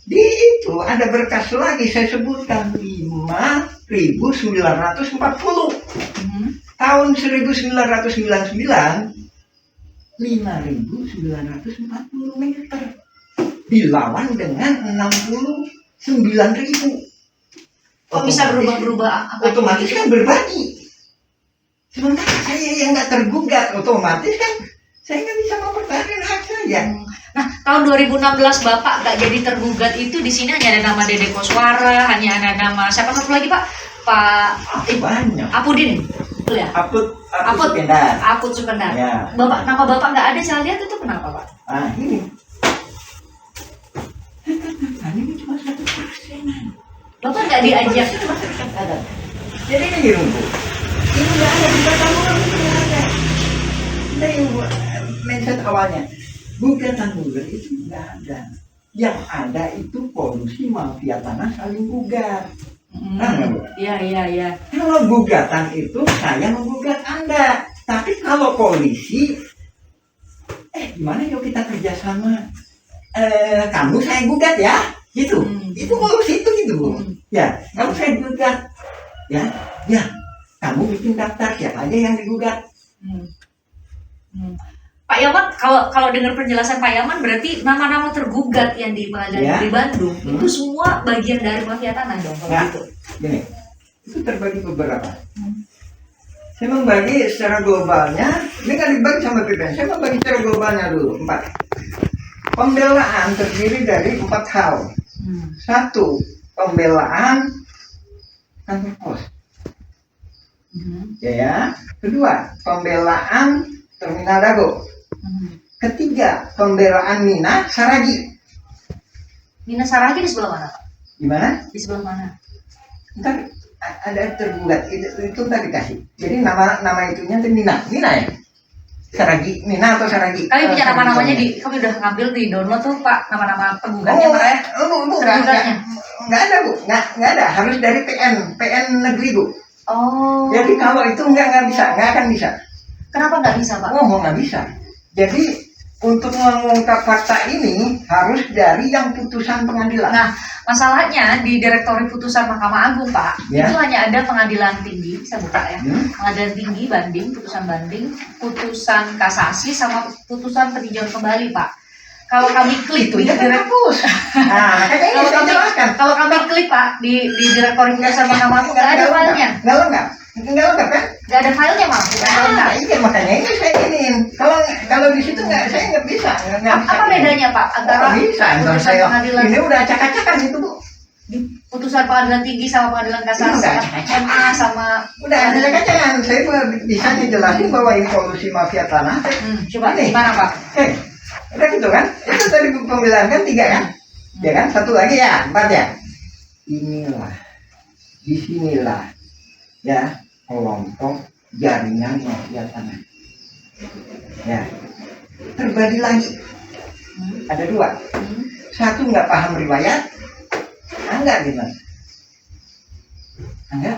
Di itu ada berkas lagi saya sebutkan 5.940. Tahun 1999 5.940 meter dilawan dengan 69.000. Kok bisa berubah-berubah? Otomatis kan berbagi. Sementara saya yang nggak tergugat, otomatis kan saya nggak bisa mempertahankan hak saya. Nah, tahun 2016 Bapak nggak jadi tergugat itu di sini hanya ada nama Dede Koswara, hanya ada nama siapa satu lagi Pak? Banyak. Apudin. Betul ya? Apud Supendar. Ya. Bapak, nama Bapak nggak ada, saya lihat itu kenapa Pak? Ini. Ini cuma 1%. Bapak nggak diajak. Jadi ini Bu. Ini nggak ada di Batam ini nggak ada. Dari mindset awalnya, gugatan Muller itu nggak ada. Yang ada itu polusi mafia tanah saling gugat. Iya. Kalau gugatan itu saya menggugat Anda, tapi kalau polisi, gimana yuk kita kerjasama? Kamu saya gugat ya, gitu. Itu polusi itu gitu Bu. Ya, kamu saya gugat, ya. Kamu bikin daftar siapa aja yang digugat. Pak Yaman, kalau dengar penjelasan Pak Yaman berarti nama-nama tergugat yang di Pengadilan Negeri Bandung itu semua bagian dari mafia tanah dong kalau gitu. Gini, itu terbagi beberapa. Saya membagi secara globalnya, ini kan dibagi sama PPN. Saya membagi secara globalnya dulu 4. Pembelaan terdiri dari 4 hal. 1. Pembelaan kantor pos. Ya. Kedua, pembelaan Terminal Dago. Ketiga, pembelaan Mina Saragi. Mina Saragi di sebelah mana Pak? Gimana? Di sebelah mana? Ntar ada tergugat itu ntar dikasih. Jadi nama itunya itu Mina ya. Saragi, Mina atau Saragi. Kami punya nama-namanya kami udah ngambil di download tuh Pak, nama-nama penggugatnya mereka. Bu, nggak ada Bu, nggak ada. Harus dari PN negeri Bu. Oh. Jadi kalau itu nggak bisa, nggak akan bisa. Kenapa nggak bisa Pak? Nggak bisa. Jadi untuk mengungkap fakta ini harus dari yang putusan pengadilan. Nah, masalahnya di Direktorat Putusan Mahkamah Agung Pak, Ya. itu hanya ada pengadilan tinggi, saya buka ya. Pengadilan tinggi banding, putusan kasasi sama putusan peninjauan kembali Pak. Kalau kami klik Itu di ya kan hapus. Nah, kayaknya kalau saya jelaskan. kami klik Pak di Direktorat Putusan Mahkamah Agung nggak ada filenya. Nggak lengkap kan? Nggak ada filenya Mas. Iya makanya ini saya ingin. Kalau di situ saya nggak bisa. Apa bedanya Pak antara bisa? putusan pengadilan Ini udah acak-acakan itu Bu. putusan pengadilan tinggi sama pengadilan kasasi, MA sama Udah acak-acakan. Saya bisa dijelasin bahwa ini polusi mafia tanah. coba Ini. gimana Pak? Udah gitu kan? Itu tadi pembelaan kan 3 kan? Ya kan? 1 lagi ya, 4 ya. Inilah, disinilah, ya kelompok jaringan mafia tanah. Ya, terbagi lagi. Ada 2. 1 nggak paham riwayat, Angga gimana? Angga,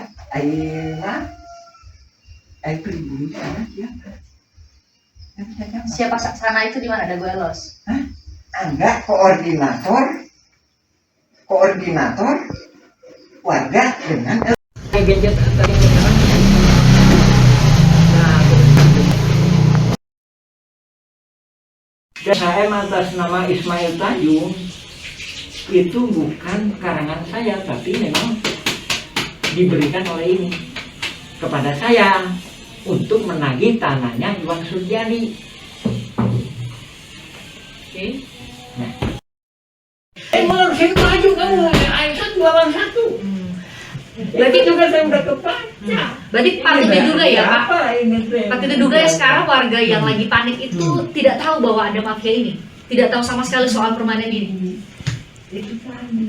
Pribumi sana siapa? Siapa sana itu di mana? Dago Elos. Hah? Enggak, koordinator warga dengan gadget tadi. Dan saya atas nama Ismail Tanjung itu bukan karangan saya, tapi memang diberikan oleh ini kepada saya untuk menagih tanahnya Iwan Surjadi. Oke. Nah. Saya maju kamu, Aisyah jualan satu. Berarti juga saya udah kebaca. Berarti patut diduga ya Pak? Patut diduga ya sekarang warga yang lagi panik itu tidak tahu bahwa ada mafia ini, tidak tahu sama sekali soal permainan ini. Itu tadi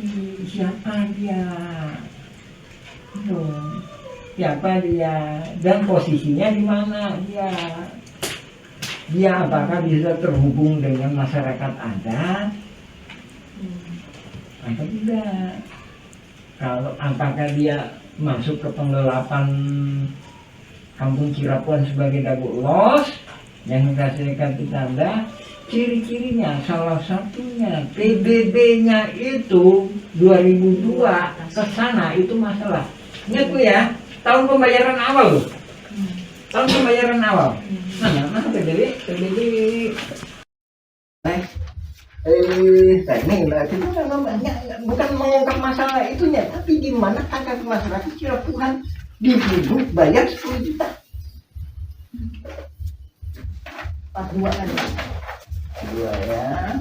siapa dia? Siapa dia dan posisinya di mana dia? Dia apakah bisa terhubung dengan masyarakat adat atau tidak? Kalau apakah dia masuk ke penggelapan Kampung Cirapuan sebagai Dago Elos yang menghasilkan tanda, ciri-cirinya salah satunya PBB-nya itu 2002 ke sana itu masalah. Ingat Bu ya, tahun pembayaran awal loh. Tahun pembayaran awal. Mana PBB? Ini bukan mengungkap masalah itunya, tapi di mana angka masyarakat Cirapuhan dituduh bayar 10 juta. 42 kan? 2 ya.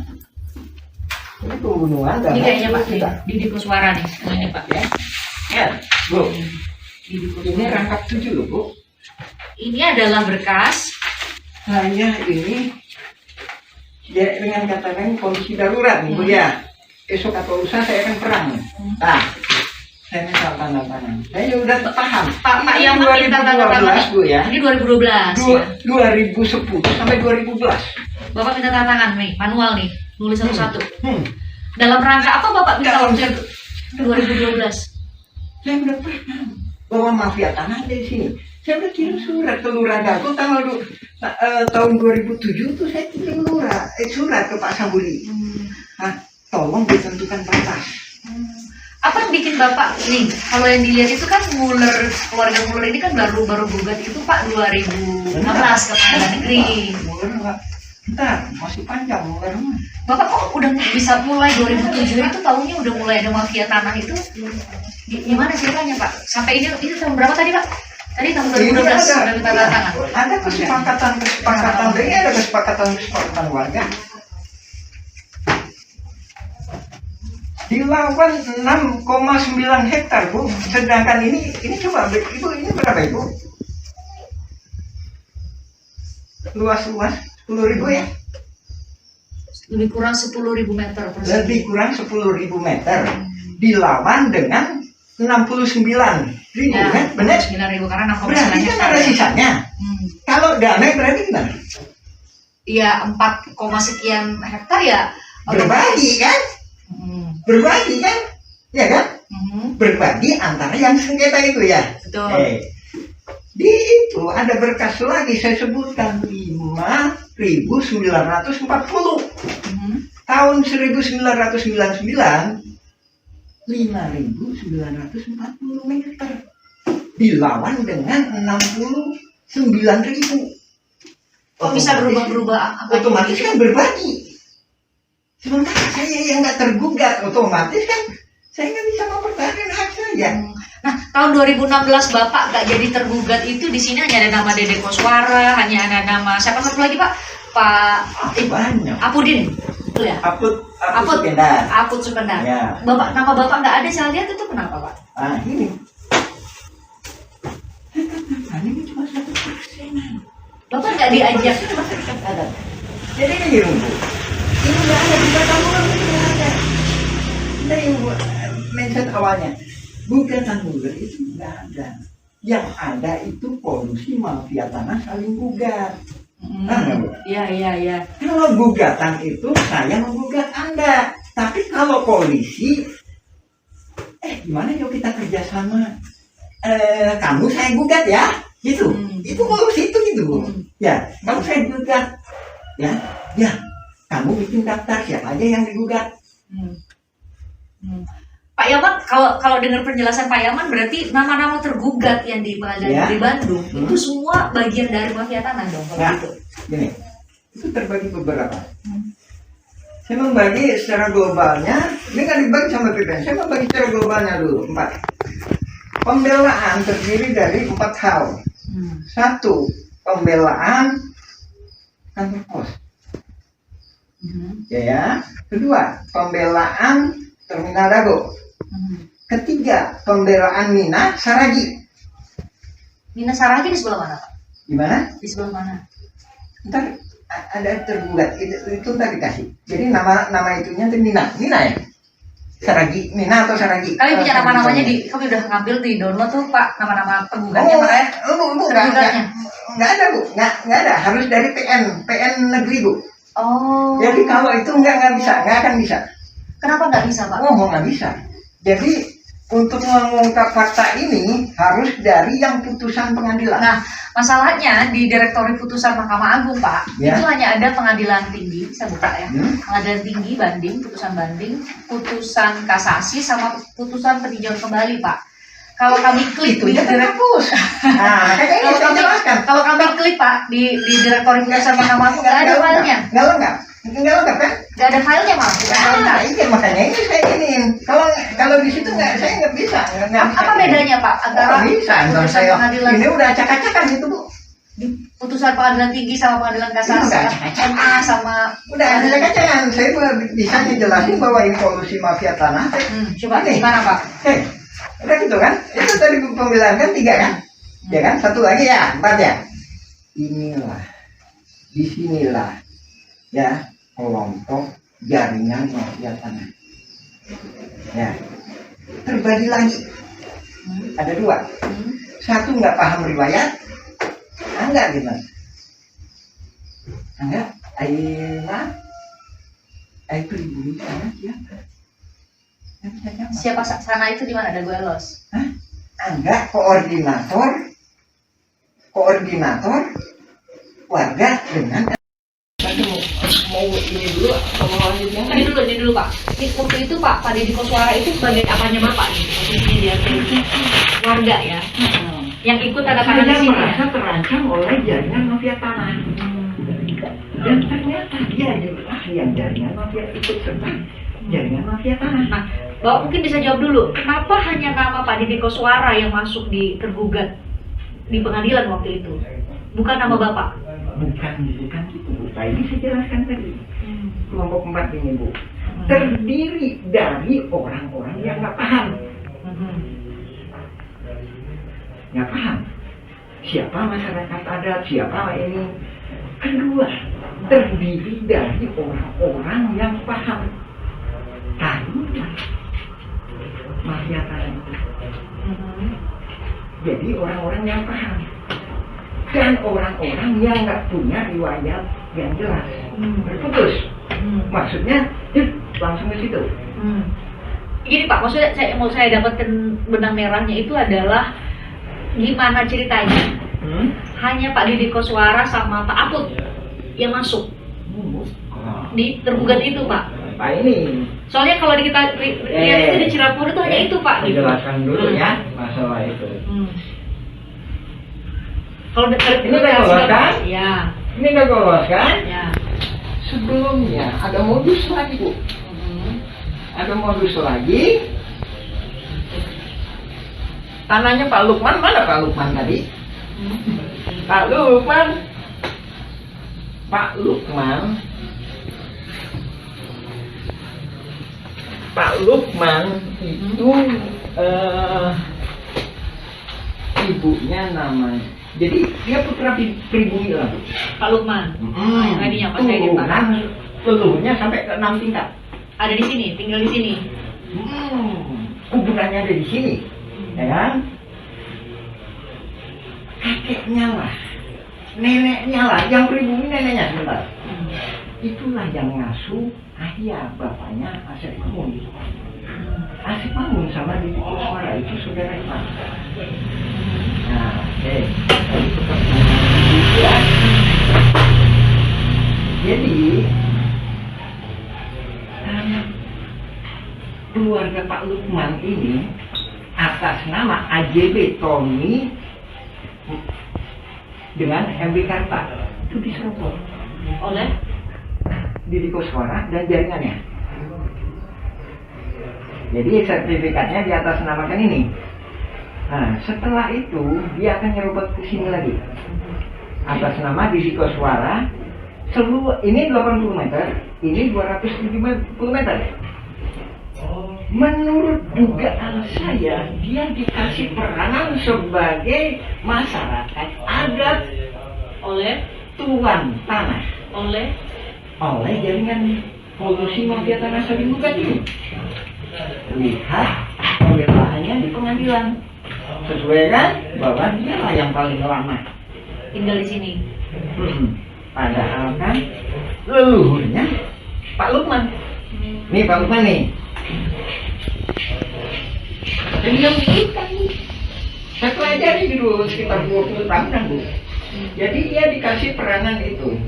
Ini pembunuhan. Ini kayaknya Pak Didi Kuswara nih, ini Pak ya. Ya, Bu. Ini rangkap 7 loh, Bu. Ini adalah berkas. Saya ini ya, dengan kata lain kondisi darurat nih Bu ya. Esok atau lusa saya akan perang. Nah, saya minta tanda tangan. Saya udah paham. Pak yang minta tanda tangan Bu ya. Ini 2012 ya. 2010 sampai 2012. Bapak minta tanda tangan nih, manual nih, nulis satu-satu. Dalam rangka apa Bapak minta ujian 2012? Saya udah paham bahwa mafia tanah ada di sini. Saya udah kirim surat ke Lurah Dago tahun 2007 tuh saya kirim surat ke Pak Sambuli. Nah, tolong ditentukan batas. Apa yang bikin Bapak nih? Kalau yang dilihat itu kan Muller, keluarga Muller ini kan baru gugat itu Pak 2016 ke Pengadilan Negeri. Muller enggak. Bentar, masih panjang Muller mah. Bapak kok udah bisa mulai 2007 itu tahunnya udah mulai ada mafia tanah itu? Gimana ceritanya Pak? Sampai ini tahun berapa tadi Pak? Tadi tahun 2012 sudah minta tanda tangan. Ada kesepakatan, ini ada kesepakatan warga. Dilawan 6,9 hektar Bu. Sedangkan ini coba Ibu, ini berapa Ibu? Luas 10.000 ya? Lebih kurang 10.000 meter persegi. Lebih kurang 10.000 meter. Dilawan dengan 69.000 ya, kan? Benar? 9.000 karena 6,9 berarti kan ada sisanya. Kalau damai berarti gimana? Iya 4, sekian hektar ya. Berbagi kan? Berbagi kan? Ya kan? Berbagi antara yang sengketa itu ya. Betul. Di itu ada berkas lagi saya sebutkan 5.940. Tahun 1999 5.940 meter dilawan dengan 69.000. Kok bisa berubah-berubah? Otomatis kan berbagi. Sementara saya yang nggak tergugat, otomatis kan saya nggak bisa mempertahankan hak saya. Nah, tahun 2016 Bapak nggak jadi tergugat itu di sini hanya ada nama Dede Koswara, hanya ada nama siapa satu lagi Pak? Banyak. Apudin, betul ya? Apud Supendar. Ya. Nama Bapak nggak ada, saya lihat itu kenapa Pak? Ini. Ini cuma 1%. Bapak nggak diajak. Jadi ini Bu. Ini nggak ada di Batam, nggak ada. Dari mindset awalnya, gugatan Muller itu nggak ada. Yang ada itu polusi mafia tanah saling gugat. Iya. Kalau gugatan itu saya menggugat Anda, tapi kalau polisi, gimana yuk kita kerjasama? Kamu saya gugat ya, Gitu. Itu mau situ gitu, Bu. Ya, kalau saya gugat, ya, kamu bikin daftar siapa aja yang digugat. Pak Yaman, kalau dengar penjelasan Pak Yaman berarti nama-nama tergugat yang di Pengadilan Negeri Bandung itu semua bagian dari mafia tanah dong kalau Nah, gitu. gini, itu terbagi beberapa. Saya membagi secara globalnya, ini kan dibagi sama PPN. Saya membagi secara globalnya dulu, 4. Pembelaan terdiri dari 4 hal. 1, pembelaan kantor pos. Ya. Kedua, pembelaan terminal Dago. Ketiga, pembelaan Mina Saragi. Mina Saragi di sebelah mana Pak? Di mana? Di sebelah mana? Ntar ada tergugat itu ntar dikasih. Jadi nama itunya itu Mina ya. Saragi, Mina atau Saragi? Kami punya nama-namanya kami udah ngambil di download tuh Pak, nama-nama penggugatnya makanya. Bu, Tergugatnya. nggak ada Bu, nggak ada. Harus dari PN negeri Bu. Oh. Jadi kalau itu nggak bisa, nggak akan bisa. Kenapa nggak bisa Pak? Oh, nggak bisa. Jadi untuk mengungkap fakta ini harus dari yang putusan pengadilan. Nah, masalahnya di Direktori Putusan Mahkamah Agung Pak, Ya. itu hanya ada pengadilan tinggi, saya buka ya. Hmm. Pengadilan tinggi banding, putusan kasasi sama putusan peninjauan kembali Pak. Kalau kami klik Itu di ya kan hapus. Nah, makanya ini saya jelaskan. kalau kami klik Pak di Direktori Putusan Mahkamah Agung nggak ada filenya, Nggak lengkap. Nggak lengkap kan? nggak ada filenya malah. Nah, iya makanya ini saya iniin. Kalau di situ saya nggak bisa. Nggak bisa. Apa bedanya Pak antara Nggak bisa. Nggak putusan saya. pengadilan Ini udah acak-acakan gitu Bu. di putusan pengadilan tinggi sama pengadilan kasasi, Ini udah acak-acakan. MA sama Udah acak-acakan. Saya bisa ngejelasin bahwa evolusi mafia tanah. coba Ini. gimana Pak? Udah gitu kan? Itu tadi pembelaan kan 3 kan? Ya kan? 1 lagi ya, 4 ya. Inilah, disinilah, ya kelompok jaringan mafia tanah. Ya, terbagi lagi. Ada 2. 1 nggak paham riwayat, enggak gimana? Enggak, Aina pribumi sana siapa? Siapa sana itu di mana ada gue los? Enggak, koordinator warga dengan mau ini dulu atau mau lanjutnya? Ini dulu Pak. Waktu itu Pak Deddy Koswara itu sebagai apanya Bapak nih? Posisinya dia warga ya. Yang ikut tanda tangan di Saya sini. merasa terancam oleh jaringan mafia tanah. Dan ternyata dia adalah yang jaringan mafia ikut serta jaringan mafia tanah. Nah, Bapak mungkin bisa jawab dulu. Kenapa hanya nama Pak Deddy Koswara yang masuk di tergugat di pengadilan waktu itu? Bukan nama Bapak? Bukan gitu. Nah, ini saya jelaskan tadi. Kelompok 4 ini Bu. Terdiri dari orang-orang yang nggak paham. Nggak paham. Siapa masyarakat adat, siapa ini. Kedua, terdiri dari orang-orang yang paham. Tahulah mafia tanah. Jadi orang-orang yang paham. Dan orang-orang yang nggak punya riwayat yang jelas. Berputus. Maksudnya, langsung ke situ. Gini Pak, maksudnya saya dapatkan benang merahnya itu adalah gimana ceritanya? Hanya Pak Deddy Koswara sama Pak Aput yang masuk di tergugat itu Pak. Pak ini. Soalnya kalau kita lihat itu di Cirapura itu hanya itu Pak. Gitu. Jelaskan dulu ya masalah itu. Kalau Ini udah lolos kan? Ya. Ini udah lolos kan? Ya. Sebelumnya ada modus lagi Bu. Ada modus lagi. Tanahnya Pak Lukman, mana Pak Lukman tadi? Pak Lukman itu ibunya namanya. Jadi dia putra pribumi lah Bu. Pak Lukman. Yang tadinya Pak Saidi Pak. Leluhurnya sampai ke 6 tingkat. Ada di sini, tinggal di sini. Kuburannya ada di sini. Ya kan? Kakeknya lah, neneknya lah, yang pribumi neneknya sebentar. Itulah yang ngasuh ayah bapaknya Asep Mamun. Asep Mamun sama Deddy Koswara itu saudara Pak. Nah, oke. Ya. Jadi keluarga Pak Lukman ini atas nama AJB Tommy dengan MB Karta itu diserobot oleh Didi Koswara dan jaringannya. Jadi sertifikatnya di atas namakan ini. Nah, setelah itu dia akan nyerobot ke sini lagi atas nama Didi Koswara. Seluruh ini 80 meter, ini 270 meter. Menurut dugaan saya, dia dikasih peranan sebagai masyarakat adat Oleh tuan tanah oleh oleh jaringan polusi mafia tanah sering bukan ini. Lihat pembelaannya di pengadilan, sesuai kan bahwa dia lah yang paling lama tinggal di sini. Padahal kan leluhurnya Pak Lukman. Nih Pak Lukman nih. Dia milikan nih. Saya pelajari dulu sekitar 20 tahunan Bu. Jadi dia dikasih peranan itu.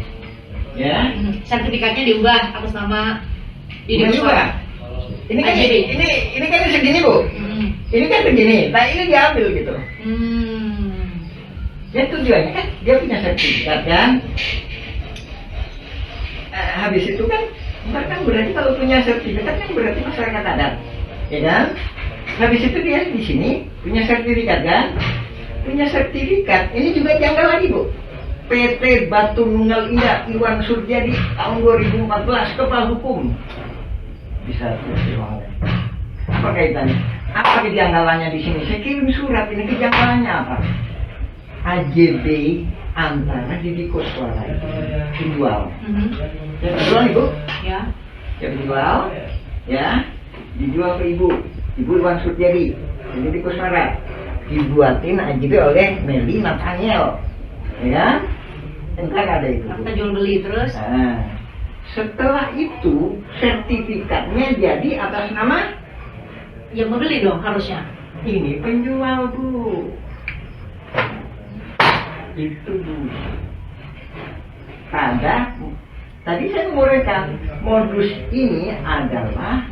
Ya. Sertifikatnya diubah atas nama Didi Bukan juga. Koswara. Ini kan AJB. ini kan segini Bu. Ini kan begini. Nah ini diambil gitu. Ya tujuannya kan dia punya sertifikat kan. Habis itu kan berarti kalau punya sertifikat kan berarti masyarakat adat, ya kan? Habis itu dia di sini punya sertifikat kan? Punya sertifikat. Ini juga janggal lagi Bu. PT Batu Nunggal Indah Iwan Surjadi tahun 2014 kepala hukum. Bisa uang. Apa kaitannya? Apa kejanggalannya di sini? Saya kirim surat ini kejanggalannya apa? AJB antara Didi Koswara itu dijual. Ya dijual nih Bu. Ya. Ya dijual. Ya. Dijual ke Ibu Iwan Surjadi, Didi Koswara. Dibuatin AJB oleh Meli Nathaniel. Ya. Entar ada itu. Kita jual beli terus. Nah, setelah itu sertifikatnya jadi atas nama Yang membeli dong harusnya. ini penjual Bu. Itu Bu. Tadi saya menguraikan modus ini adalah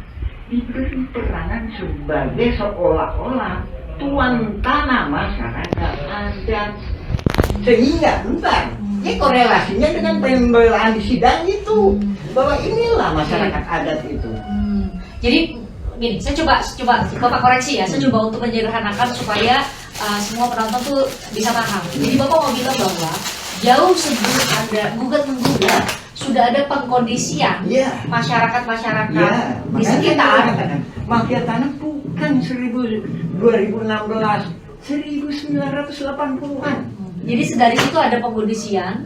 diberi peranan sebagai seolah-olah tuan tanah masyarakat adat, sehingga entar ini korelasinya dengan pembelaan di sidang itu bahwa inilah masyarakat adat itu. Jadi gini, saya coba Bapak koreksi ya. Saya coba untuk menyederhanakan supaya semua penonton tuh bisa paham. Jadi Bapak mau bilang bahwa jauh sebelum ada gugat-menggugat sudah ada pengkondisian masyarakat-masyarakat di sekitar. Mafia tanah bukan 2016, 1980-an. Jadi dari situ ada pengkondisian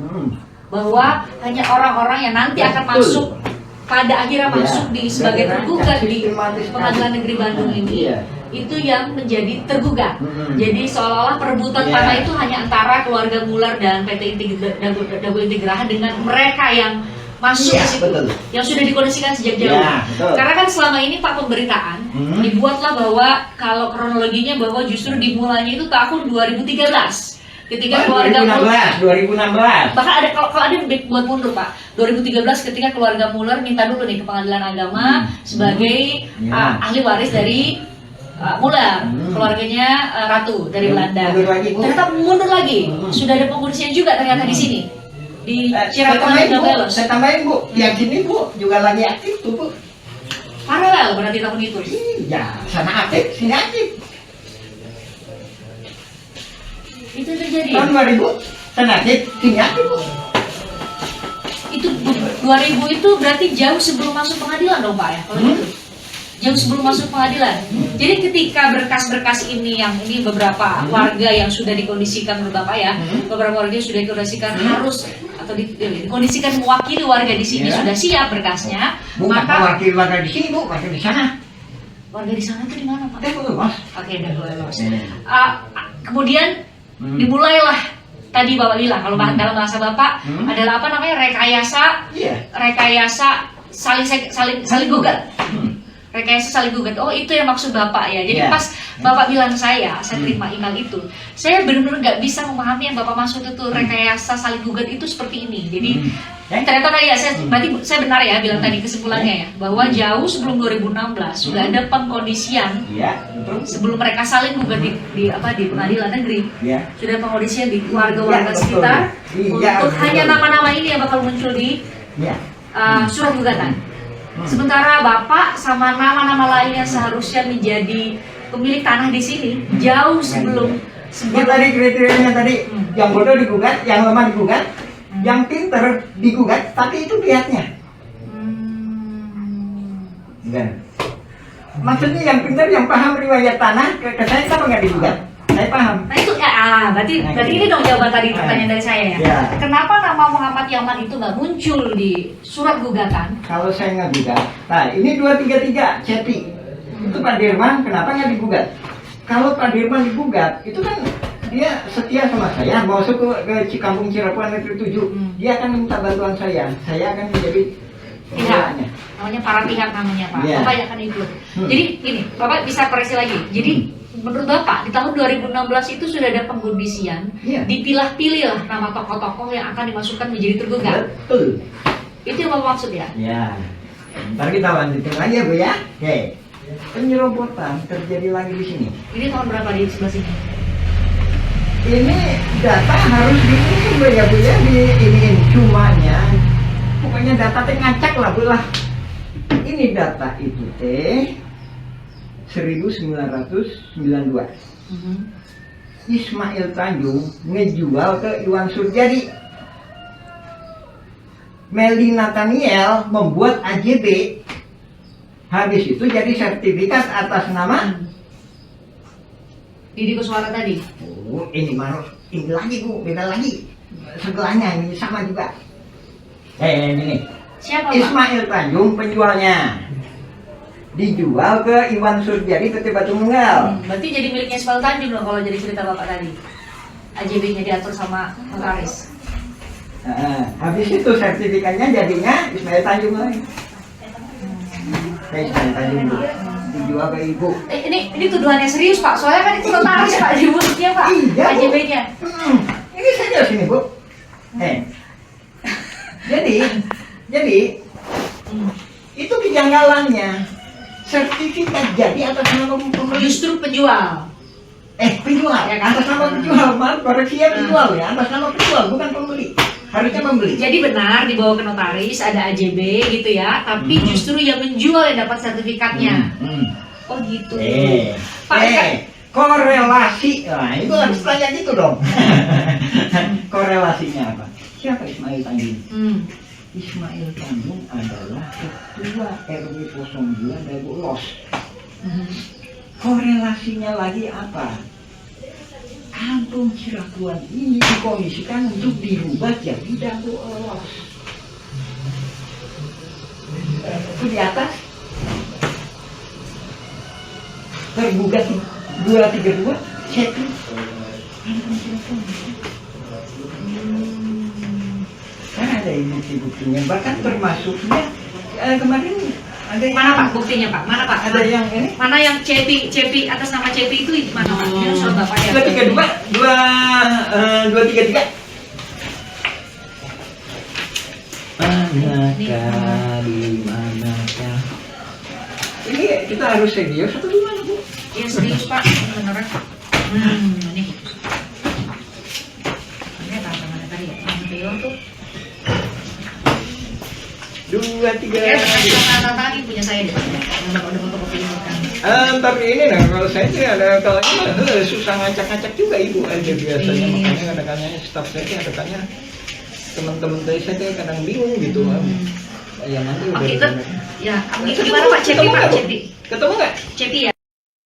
bahwa hanya orang-orang yang nanti akan masuk pada akhirnya masuk di sebagai tergugat di Pengadilan Negeri Bandung ini itu yang menjadi tergugat. Jadi seolah-olah perebutan tanah itu hanya antara keluarga Muller dan PT Dago Integraha dengan mereka yang masuk ke situ, yang sudah dikondisikan sejak jauh. Karena kan selama ini Pak pemberitaan dibuatlah bahwa kalau kronologinya bahwa justru dimulainya itu tahun 2013. Ketika keluarga 2016. Bahkan ada kalau ada buat mundur Pak. 2013 ketika keluarga Muller minta dulu nih ke Pengadilan Agama sebagai ahli waris dari Muller, keluarganya Ratu dari Belanda. Ternyata mundur lagi. Sudah ada pengkondisian juga ternyata di sini. Di Cirebon dan Belos. Saya tambahin Bu, yang sini Bu juga lagi aktif tuh Bu. Paralel berarti tahun itu. Iya, sana aktif, sini aktif. Itu terjadi. Tahun 2000 sana aktif, sini aktif Bu. Itu 2000 itu berarti jauh sebelum masuk pengadilan dong Pak ya? Kalau gitu. Jauh sebelum masuk pengadilan. Jadi ketika berkas-berkas ini yang ini beberapa warga yang sudah dikondisikan menurut Bapak ya, beberapa warga yang sudah dikondisikan harus atau dikondisikan mewakili warga di sini sudah siap berkasnya, maka wakil warga di sini Bu, wakil di sana. warga di sana itu di mana Pak? Dago Mas. Oke, Dago Elos. Kemudian dimulailah tadi Bapak bilang kalau dalam bahasa Bapak adalah apa namanya rekayasa saling gugat. rekayasa saling gugat. Oh itu yang maksud Bapak ya. Jadi Iya. pas Bapak bilang saya terima email itu, saya benar-benar nggak bisa memahami yang Bapak maksud itu rekayasa saling gugat itu seperti ini. Jadi ternyata tadi ya, berarti saya benar ya bilang tadi kesimpulannya ya, bahwa jauh sebelum 2016 sudah ada pengkondisian Iya, betul. sebelum mereka saling gugat di pengadilan negeri. Iya. Sudah pengkondisian di warga-warga Iya, betul. sekitar Iya, untuk betul. hanya nama-nama ini yang bakal muncul di Iya. surat gugatan. Sementara Bapak sama nama-nama lain yang seharusnya menjadi pemilik tanah di sini jauh sebelum Yang tadi kriterianya tadi, yang bodoh digugat, yang lemah digugat, yang pinter digugat, tapi itu pihaknya. Enggak. Maksudnya yang pinter, yang paham riwayat tanah, ke saya kenapa nggak digugat? Saya paham. Nah itu berarti ini dong jawaban tadi pertanyaan dari saya ya. Ya. Kenapa nama Muhammad Yaman itu nggak muncul di surat gugatan? Kalau saya nggak gugat, nah ini 233 Cepi, itu Pak Dirman, kenapa nggak digugat? Kalau Pak Dirman digugat, itu kan dia setia sama saya, mau masuk ke Kampung Cirapuan Negeri 7, dia akan minta bantuan saya akan menjadi Pihak, namanya para pihak namanya Pak. Iya. Bapak yang akan ikut. Jadi ini, Bapak bisa koreksi lagi. Jadi menurut Bapak di tahun 2016 itu sudah ada pengkondisian, Iya. dipilah-pilih lah nama tokoh-tokoh yang akan dimasukkan menjadi tergugat. Betul. Itu yang Bapak maksud ya? Ya, ntar kita lanjutin lagi ya Bu ya. Oke, penyerobotan terjadi lagi di sini. Ini tahun berapa di sebelah sini? Ini data harus diisi Bu ya Bu ya, diiniin cumanya. Pokoknya data teh ngacak lah Bu lah. Ini data itu teh 1992. Ismail Tanjung ngejual ke Iwan Surjadi. Meli Nathaniel membuat AJB. Habis itu jadi sertifikat atas nama Didi Kuswara tadi. Oh, ini lagi Bu, beda lagi. Sebelahnya ini sama juga. Ini. Siapa Pak? Ismail Tanjung penjualnya. Dijual ke Iwan Surjadi PT Batu Nunggal. Berarti jadi miliknya Ismail Tanjung dong kalau jadi cerita Bapak tadi. AJB-nya diatur sama notaris. Habis itu sertifikatnya jadinya Ismail Tanjung lagi. Ismail Tanjung Bu. Dijual ke Ibu. Ini tuduhannya serius Pak, soalnya kan itu notaris Pak di mulutnya Pak. Iya, Bu. AJB-nya. Ini saja sini Bu. Jadi itu kejanggalannya. Sertifikat jadi atas nama pembeli. Justru penjual. Penjual ya kan, atas nama penjual, maaf koreksi ya, penjual ya, atas nama penjual bukan pembeli. Harusnya pembeli. Jadi benar dibawa ke notaris ada AJB gitu ya, tapi justru yang menjual yang dapat sertifikatnya. Oh gitu. Pak, Korelasi. Nah, itu harus tanya gitu dong. Korelasinya apa? Siapa Ismail Tanjung? Ismail Tanjung adalah ketua RW 02 Dago Los. Korelasinya lagi apa? Kampung Cirapuan ini dikomisikan untuk dirubah jadi Dago Los. Itu di atas tergugat 232 Cepi. Kan ada bukti-buktinya, bahkan termasuknya kemarin ada yang mana Pak buktinya Pak? Mana Pak? Ada yang ini? Mana yang Cepi atas nama Cepi itu mana Pak? Ini soal Bapak ya. 233. Manakah di manakah? Ini kita harus serius atau gimana Bu? Iya serius Pak, beneran. Ini. Ini apa tadi ya? Yang Teo tuh. 233. Kayaknya tadi punya saya deh. Udah fotokopi ini kan. Tapi ini nah kalau saya sih ada kalanya susah ngacak-ngacak juga Ibu aja biasanya, makanya kadang-kadang staff saya kadang-kadang teman-teman saya kadang bingung gitu. Ya nanti udah. Ya, gimana Pak Cepi Pak Cepi? Ketemu nggak? Cepi ya.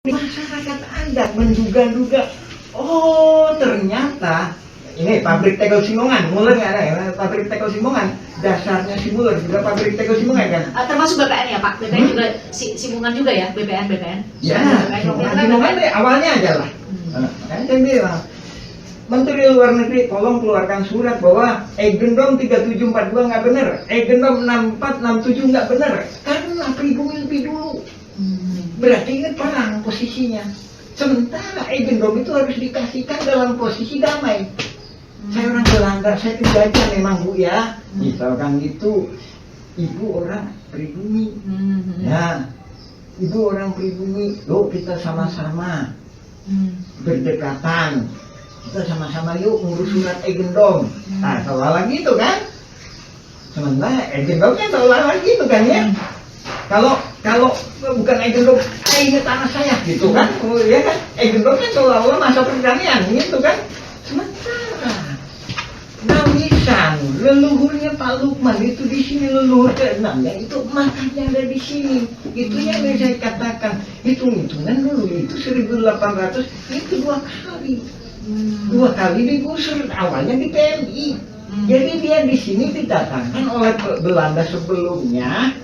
Masyarakat adat menduga-duga, oh ternyata ini pabrik tegel Simongan, Muler nggak ada ya? Pabrik tegel Simongan, dasarnya si Muler juga pabrik tegel Simongan kan? Termasuk BPN ya Pak, BPN juga Simungan juga ya, BPN. Ya, Simongan deh awalnya aja lah. Kan saya bilang, Menteri Luar Negeri tolong keluarkan surat bahwa Egendom 3742 nggak benar, Egendom 6467 nggak benar, karena pribumi lebih dulu. berarti ini perang posisinya. Sementara Eigendom itu harus dikasihkan dalam posisi damai. Saya orang Belanda, saya dijajah memang Bu ya. Misalkan gitu, ibu orang pribumi. Ya, ibu orang pribumi, yuk kita sama-sama berdekatan. Kita sama-sama yuk ngurus surat Eigendom. Nah, seolah-olah gitu kan. Sementara Eigendomnya seolah-olah gitu kan ya. Kalau bukan Eigendom, ini tanah saya gitu kan. Ya kan, Eigendomnya seolah-olah masa perdamaian gitu kan. Sementara Nawisan, leluhurnya Pak Lukman itu di sini, leluhur keenamnya itu makanya ada di sini. Itu yang saya katakan, hitung-hitungan dulu itu 1800 itu 2 kali. 2 kali digusur, awalnya di PMI. Jadi dia di sini didatangkan oleh Belanda sebelumnya.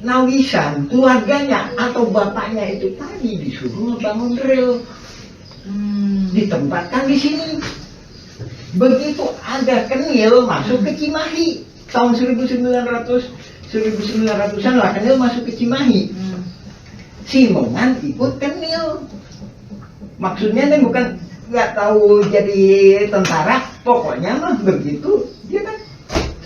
Nawisan, keluarganya atau bapaknya itu tadi disuruh membangun rel. Ditempatkan di sini. Begitu ada Kenil masuk ke Cimahi tahun 1900-an lah, Kenil masuk ke Cimahi. Simongan ikut Kenil. Maksudnya ini bukan nggak tahu jadi tentara, pokoknya mah begitu dia kan.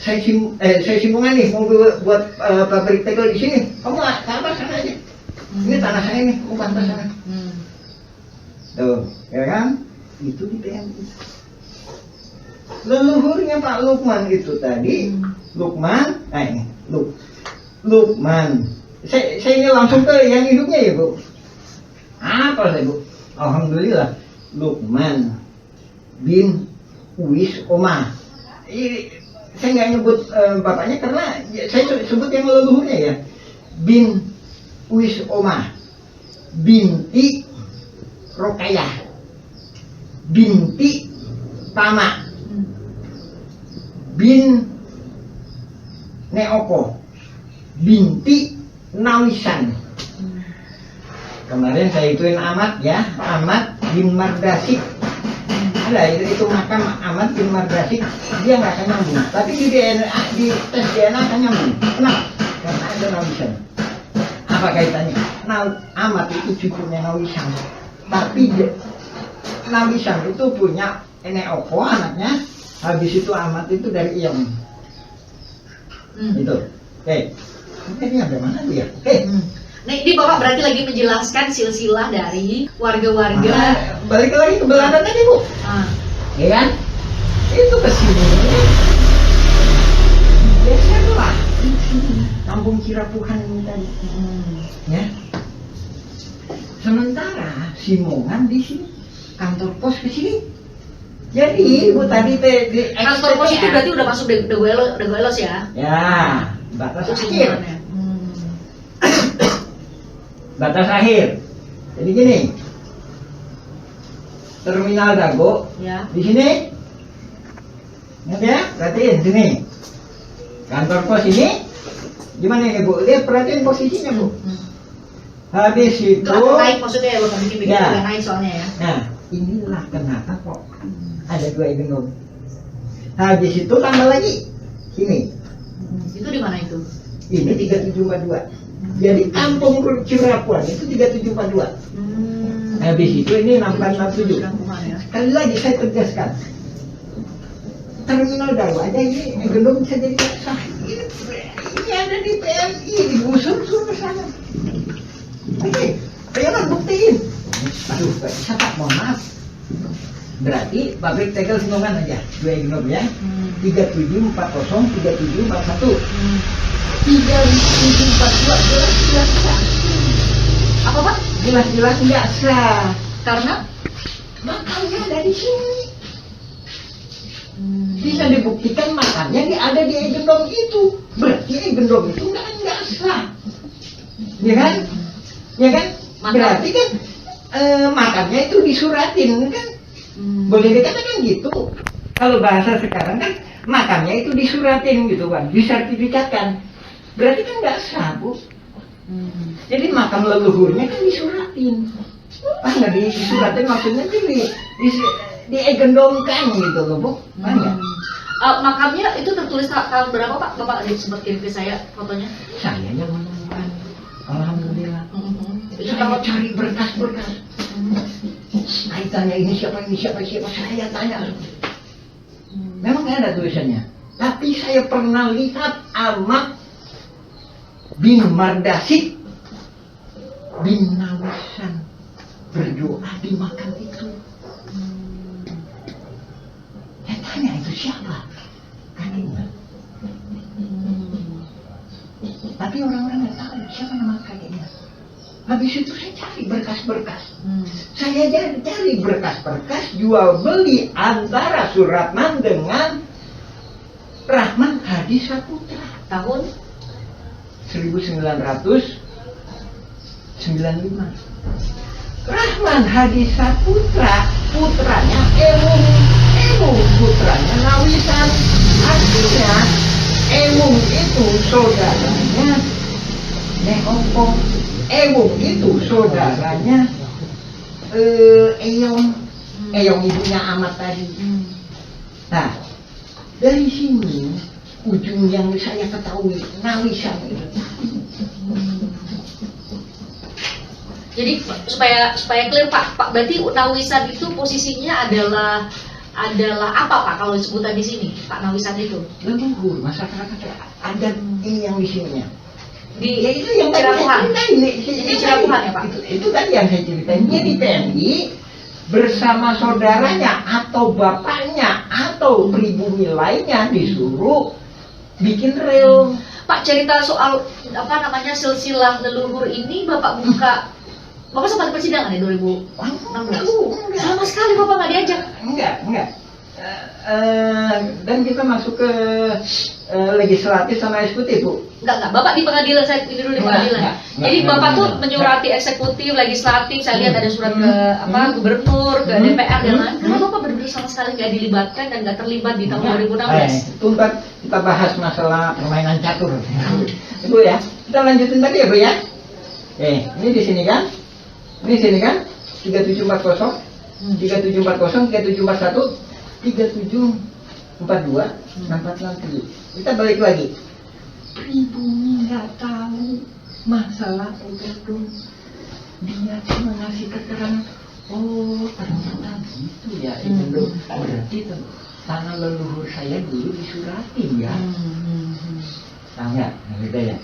Saya Simongan nih mau buat pabrik tegel di sini. Kamu apa sana aja. Ini tanah saya nih, kamu pantas sana. Tuh, ya kan? Itu di PMI. Leluhurnya Pak Lukman itu tadi, Lukman. Saya ini langsung ke yang hidupnya ya Bu. Apa saya Bu? Alhamdulillah, Lukman bin Uwis Omah. Saya nggak nyebut bapaknya karena saya sebut yang leluhurnya ya. Bin Uwis Omah, binti Rokayah, binti Tama, bin Neoko, binti Nawisan. Kemarin saya ituin Ahmad ya, Ahmad bin Mardasik. Ada itu makam Ahmad bin Mardasik, dia nggak akan nyambung. Tapi di DNA, di tes DNA akan nyambung. Kenapa? Karena ada Nawisan. Apa kaitannya? Ahmad itu cucunya Nawisan. Tapi Nawisan itu punya Neoko anaknya. Habis itu Ahmad itu dari Iyam. Itu. Oke. Ini ada mana tuh ya? Oke. Nah, ini Bapak berarti lagi menjelaskan silsilah dari warga-warga. Balik lagi ke Belanda tadi Bu. Ya kan? Itu ke sini. Biasalah. Kampung Cirapuhan ini tadi. Ya. Sementara Simongan di sini, kantor pos ke sini. Jadi Bu tadi di Kantor pos itu berarti udah masuk Dago Elos ya? Ya, batas akhir. Batas akhir. Jadi gini. Terminal Dago Ya. di sini. Ingat ya? Perhatiin sini. Kantor pos ini. Gimana ini Bu? Lihat perhatiin posisinya Bu. Habis itu Naik maksudnya ya, bukan bikin Ya. naik soalnya ya. Nah, inilah kenapa kok ada 2 Eigendom. Habis itu tambah lagi sini. Itu di mana itu? Ini 3742. Jadi kampung Cirapuan itu 3742. Habis itu ini 6467. Ya. Sekali lagi saya tegaskan. Terminal Dago aja ini Eigendom bisa jadi sah. Ini ada di PMI, digusur suruh sana. Oke, ayo buktiin. Aduh, Pak, bisa Pak, mohon maaf. Berarti pabrik tegel Simongan aja, 2 Eigendom ya. 3740, 3741. 3742 jelas-jelas sah. Apa Pak? Jelas-jelas nggak sah. Karena Makamnya ada di sini. Bisa dibuktikan makamnya ada di Eigendom itu. Berarti Eigendom itu nggak sah. Ya kan? Ya kan? Berarti kan makamnya itu disuratin kan? Boleh dikatakan gitu. Kalau bahasa sekarang kan makamnya itu disuratin gitu kan, disertifikatkan. Berarti kan nggak sah Bu. Jadi makam leluhurnya kan disuratin. Pas nggak disuratin maksudnya itu di Eigendomkan gitu loh Bu. Nggak? Makamnya itu tertulis tahun berapa Pak? Bapak sempat kirim ke saya fotonya. Saya yang menemukan. Alhamdulillah. Saya cari berkas-berkas. Saya tanya ini siapa, saya tanya. Memang nggak ada tulisannya. Tapi saya pernah lihat Ahmad bin Mardasid bin Nawasan berdoa di makam itu. Saya tanya itu siapa? Kakeknya. Tapi orang-orang nggak tahu siapa nama kakeknya. Habis itu saya cari berkas-berkas. Saya cari berkas-berkas jual beli antara Suratman dengan Rahman Hadi Saputra Tahun 1995. Rahman Hadi Saputra putranya Emung putranya Nawisan. Artinya Emung itu saudaranya Neopo. Emung itu saudaranya Eyong ibunya Ahmad tadi. Nah, dari sini ujung yang saya ketahui Nawisan itu. Jadi supaya clear Pak, berarti Nawisan itu posisinya adalah apa Pak kalau disebutan di sini Pak Nawisan itu? Leluhur masyarakat adat ini yang di sininya. Di Ya itu yang tadi Cirapuhan. saya ceritain. Di Cirapuhan ya Pak? Itu tadi yang saya ceritain. Dia di TNI bersama saudaranya atau bapaknya atau pribumi lainnya disuruh bikin rel. Pak, cerita soal apa namanya silsilah leluhur ini Bapak sempat persidangan ya 2016? Sama sekali Bapak nggak diajak? Enggak. Dan kita masuk ke legislatif sama eksekutif, Bu. Enggak. Bapak di pengadilan, saya ini dulu di pengadilan. Enggak. Jadi Bapak tuh menyurati eksekutif, legislatif, saya lihat ada surat ke gubernur, ke DPR dan lain. Kenapa Bapak benar-benar sama sekali nggak dilibatkan dan nggak terlibat di tahun 2016? Itu ntar kita bahas masalah permainan catur. Ibu ya, kita lanjutin tadi ya Bu ya. Ini di sini kan? Ini sini kan? 3740, 3740, 3741, 3742, 6467. Kita balik lagi. Pribumi nggak tahu masalah itu. Dia cuma ngasih keterangan. Oh, ternyata gitu ya. Itu berarti tanah leluhur saya dulu disuratin ya. Tahu nggak? Gitu ya.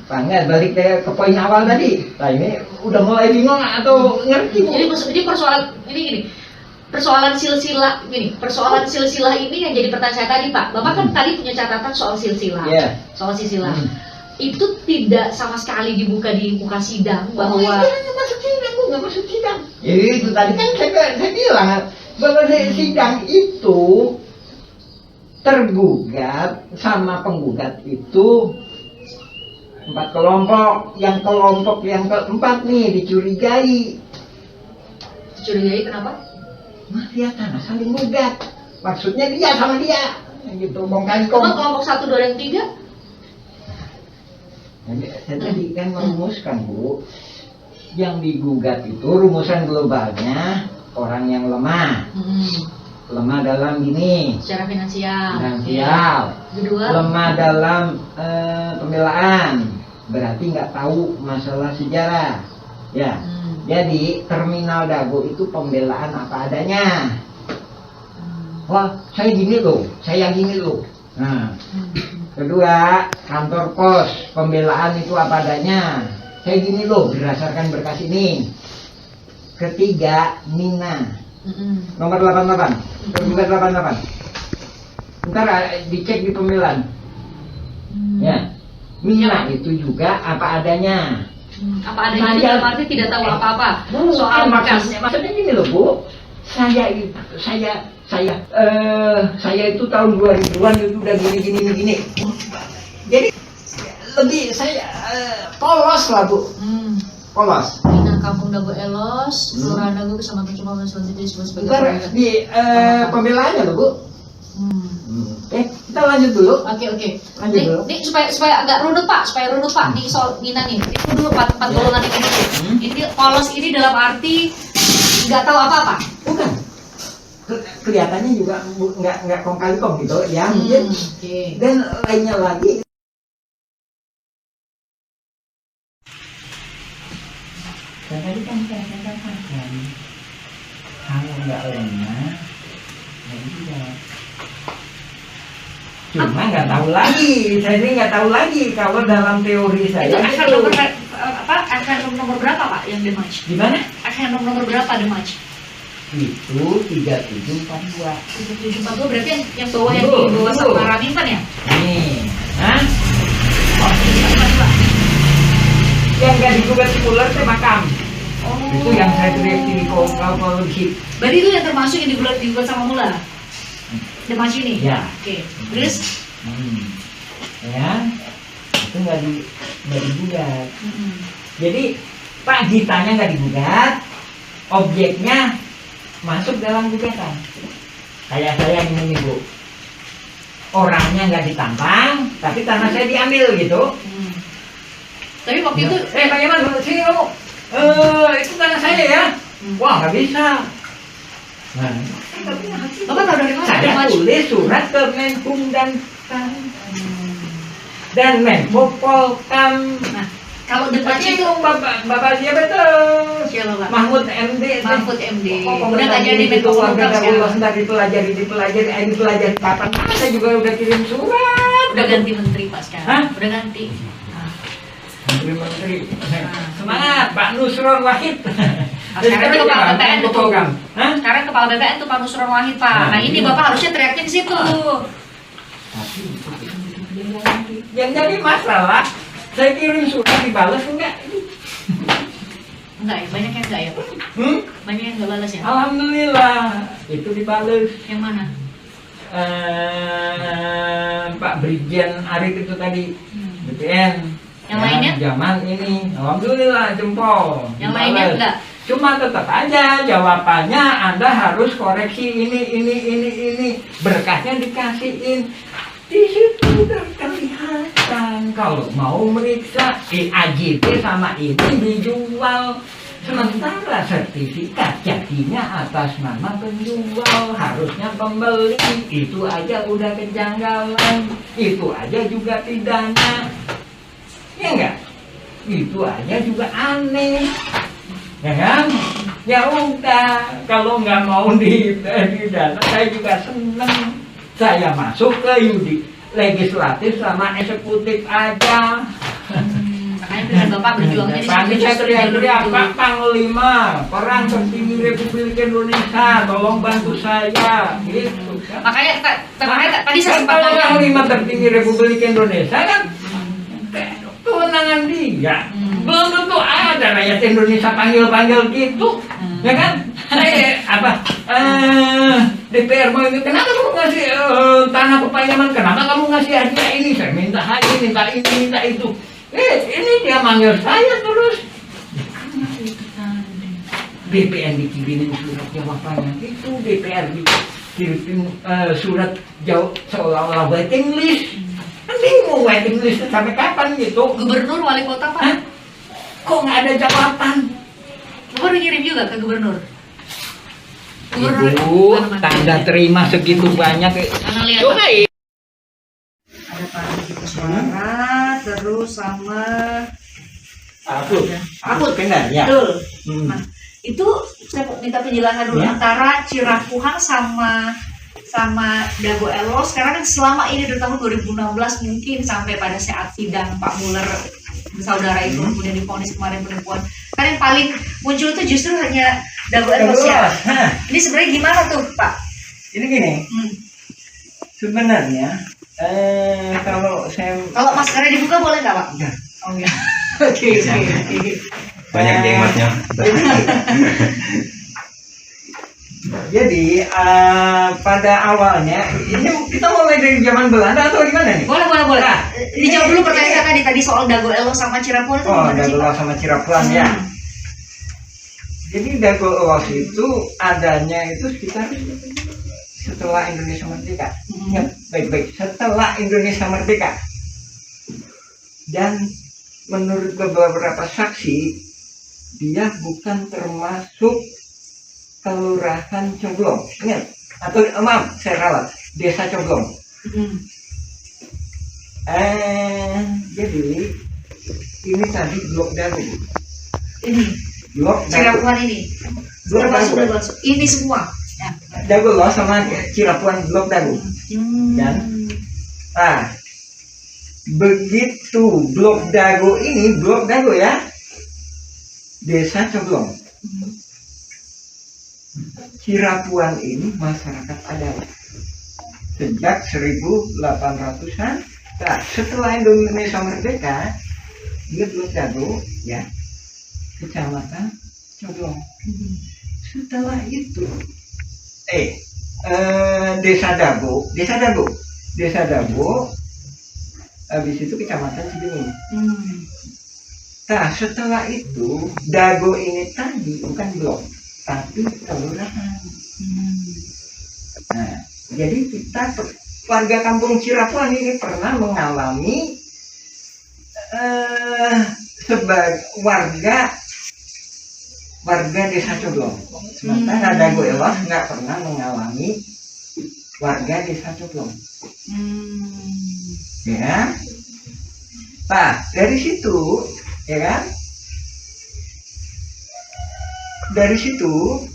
Enggak, balik ke poin awal tadi. Nah ini udah mulai bingung atau ngerti? Jadi persoalan ini gini. Persoalan silsilah ini yang jadi pertanyaan saya tadi Pak. Bapak kan tadi punya catatan soal silsilah. Soal silsilah. Itu tidak sama sekali dibuka di muka sidang bahwa nggak masuk sidang. Jadi itu tadi kan saya bilang bahwa sidang itu tergugat sama penggugat itu 4 kelompok. Yang kelompok yang keempat nih dicurigai. Dicurigai kenapa? Mafia tanah saling gugat. Maksudnya dia sama dia. Gitu, bongkar Emang kelompok 1, 2, dan 3? Saya tadi kan merumuskan Bu, yang digugat itu rumusan globalnya orang yang lemah. Lemah dalam gini, Secara finansial. Kedua, lemah dalam pembelaan, berarti nggak tahu masalah sejarah. Ya, jadi terminal Dago itu pembelaan apa adanya. Wah, saya gini loh. Nah, kedua, kantor pos pembelaan itu apa adanya. Saya gini loh, berdasarkan berkas ini. Ketiga, Mina. Nomor 88. Tergugat 88. Ntar dicek di pembelaan. Ya. Mina itu juga apa adanya. apa adanya dalam arti tidak tahu apa-apa soal berkas. Maksudnya gini loh Bu, saya itu tahun 2000-an itu udah gini. Jadi lebih saya polos lah Bu. Polos. Bina Kampung Dago Elos, Kelurahan Dago, Kecamatan Cuma, selanjutnya disebut sebagai Ntar di pembelaannya loh Bu. Kita lanjut dulu. Oke. Lanjut dulu. Nih supaya agak runut Pak, di soal Nina nih. Itu dulu empat golongan ini dulu. Ini polos ini dalam arti nggak tahu apa-apa. Bukan. kelihatannya juga nggak kong kali kong gitu ya mungkin. Dan lainnya lagi. Dan tadi kan saya katakan kalau nggak lengah, nggak juga. Cuma nggak tahu lagi, saya ini nggak tahu lagi kalau dalam teori saya. Itu akan nomor apa? Akan nomor berapa Pak yang dematch? Gimana? Akan nomor berapa dematch? Itu 3742. 3742 berarti yang bawah yang di bawah sama Raminten ya? Nih, hah? Oh, 3742. Yang nggak digugat si ular teh makam. Oh. Itu yang saya teriak di kalau di. Berarti itu yang termasuk yang digugat sama Mula? Dematch ini? Ya. Oke. Terus? Ya, itu nggak digugat. Mm-mm. Jadi Pak Gitanya nggak digugat, objeknya masuk dalam gugatan. Kayak saya ini nih Bu, orangnya nggak ditambang, tapi tanah saya diambil gitu. Tapi waktu itu Pak Yaman, sini kamu. Itu tanah saya ya. Wah nggak bisa. Nah, Bapak tahu dari mana? saya Dematch? tulis surat ke Menkum dan Menko Polkam. Nah, kalau dematch Itu itu bapak siapa tuh? siapa Pak? Mahfud MD. Mahfud MD. Oh, Udah nggak jadi Menko Polhukam sekarang. Ntar dipelajari kapan? Saya juga udah kirim surat. Udah ganti menteri Pak sekarang. Hah? Udah ganti. Nah, Menteri. Semangat Pak Nusron Wahid. sekarang itu kepala BPN Menko tuh. Polhukam. Hah? Sekarang kepala BPN tuh Pak Nusron Wahid Pak. Nah ini Bapak harusnya teriaknya di situ. Yang jadi masalah, saya kirim surat dibalas enggak? Enggak ya, banyak yang enggak ya Pak? Banyak yang enggak balas ya? Alhamdulillah, itu dibalas. Yang mana? Pak Brigjen Arif itu tadi BPN. Yang lainnya? Zaman ini, alhamdulillah jempol. Yang lainnya Dibales. enggak? Cuma tetap aja jawabannya Anda harus koreksi ini. Berkasnya dikasihin. Di situ udah kelihatan kalau mau meriksa AJT sama ini dijual. Sementara sertifikat jadinya atas nama penjual, harusnya pembeli. Itu aja udah kejanggalan. Itu aja juga pidana. Ya enggak? Itu aja juga aneh. Ya kan? Ya udah, kalau nggak mau di dana, saya juga seneng. Saya masuk ke legislatif sama eksekutif aja. Makanya dengan Bapak berjuangnya di Tadi saya teriak-teriak, Pak Panglima, peran tertinggi Republik Indonesia, tolong bantu saya. Gitu. Makanya tadi saya sempat Kalau nanya. Panglima tertinggi Republik Indonesia kan kewenangan dia. Belum tentu ada rakyat Indonesia panggil gitu, ya kan? DPR mau ini, kenapa kamu ngasih tanah ke Pak Yaman? Kenapa kamu ngasih hadiah ini? Saya minta ini, minta itu. Ini dia manggil saya terus. BPN dikirimin surat jawabannya itu, DPR dikirim surat jawab seolah-olah waiting list. Nanti mau waiting list sampai kapan gitu? Gubernur, wali kota Pak? Hah? Kok nggak ada jawaban? Bapak udah ngirim juga ke gubernur? Ibu, tanda terima segitu banyak. Mana lihat Coba Pak? Ada Pak Rudi Suara, terus sama Aku benar ya. Betul. Nah, itu saya minta penjelasan dulu Ya. antara Cirapuhang sama Dago Elos. Sekarang kan selama ini dari tahun 2016 mungkin sampai pada saat sidang Pak Muller saudara itu kemudian divonis kemarin penipuan. Kan yang paling muncul itu justru hanya Dago Elos ya. Nah, Ini sebenarnya gimana tuh Pak? ini gini, sebenarnya kalau saya Kalau maskernya dibuka boleh nggak Pak? Enggak. Oh enggak. Oke. Banyak jengotnya. Jadi pada awalnya ini kita mulai dari zaman Belanda atau gimana nih? Boleh. Nah, Dijawab dulu pertanyaan saya tadi Soal Dago Elos sama Cirapuhang itu Oh, gimana sih Dago Pak? Elos sama Cirapuhang ya. Jadi Dago Elos itu adanya itu sekitar setelah Indonesia merdeka. Ingat baik-baik, setelah Indonesia merdeka. Dan menurut beberapa saksi, dia bukan termasuk Kelurahan Coblong. Ingat, atau maaf saya ralat, Desa Coblong. Jadi ini tadi Blok Dago. Ini Blok Dago. Cirapuan ini. Blok Termasuk Dago. ini semua. Ya. Dago loh sama Cirapuan Blok Dago. Dan begitu Blok Dago ini, Blok Dago ya, Desa Coblong. Cirapuan ini masyarakat adat sejak 1800-an. Nah, setelah Indonesia merdeka, dia Blok Dago ya, Kecamatan Coblong. Setelah itu Desa Dago, habis itu Kecamatan Cibenying. Nah, setelah itu Dago ini tadi bukan blok, tapi kelurahan. Nah, jadi kita warga kampung Cirapuan ini pernah mengalami sebagai warga Desa Coblong. Sementara Dago Elos nggak pernah mengalami warga Desa Coblong. Ya, nah dari situ, ya kan? Dari situ,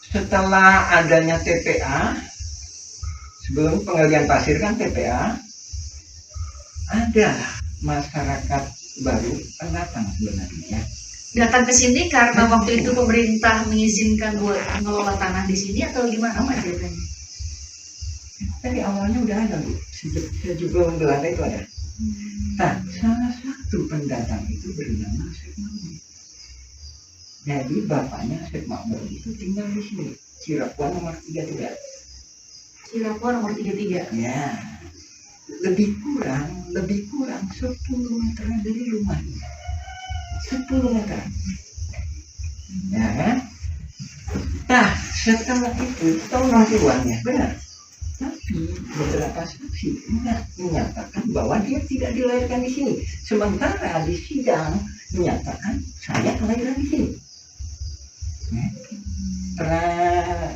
setelah adanya TPA, sebelum penggalian pasir kan TPA, ada masyarakat baru pendatang sebenarnya. Datang ke sini karena waktu itu pemerintah mengizinkan buat mengelola tanah di sini atau gimana Pak ceritanya? Dari awalnya udah ada Bu, sejak sebelum Belanda itu ada. Nah, salah satu pendatang itu bernama Syekh Makmur. Jadi bapaknya Syekh Makmur itu tinggal di sini, Cirapuan nomor 33. Cirapuan nomor 33. Ya, lebih kurang 10 meter dari rumahnya. 10 meter. Ya kan? Nah, setelah itu tahun 90-an-nya, benar. Tapi beberapa saksi menyatakan bahwa dia tidak dilahirkan di sini. Sementara di sidang menyatakan saya kelahiran di sini. Pernah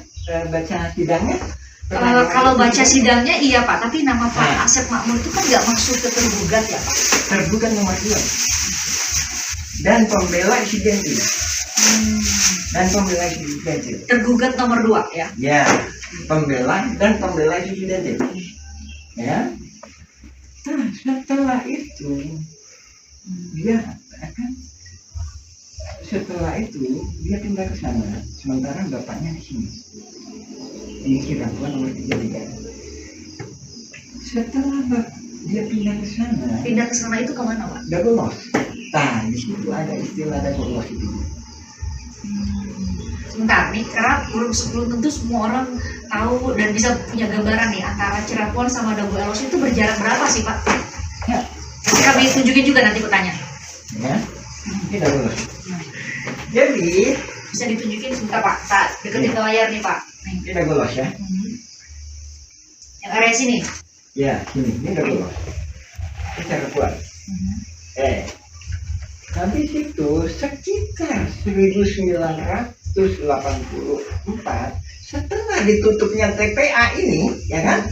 baca sidangnya? Kalau baca sidangnya iya Pak, tapi nama Pak Asep Makmur itu kan nggak masuk ke tergugat ya Pak? Tergugat nomor 2 dan pembela insidentil. Tergugat nomor 2 ya? Ya, pembela insidentil. Ya. Nah, setelah itu dia pindah ke sana, sementara bapaknya di sini. Ini Cirapuan nomor 33. Setelah dia pindah ke sana itu kemana Pak? Dago Los. Nah, di situ ada istilah Dago Los itu. Sebentar nih, karena belum tentu semua orang tahu dan bisa punya gambaran nih antara Cirapuan sama Dago Elos itu berjarak berapa sih Pak? Ya. Nanti kami tunjukin juga nanti pertanyaan. Ya, ini Dago Los. Jadi Bisa ditunjukin sebentar Pak, saat deketin ke layar nih Pak. Nih. ini Dago Los ya. Yang area sini. Ya, ini Dago Los. Ini Cirapuan. Habis itu sekitar 1984 setelah ditutupnya TPA ini, ya kan?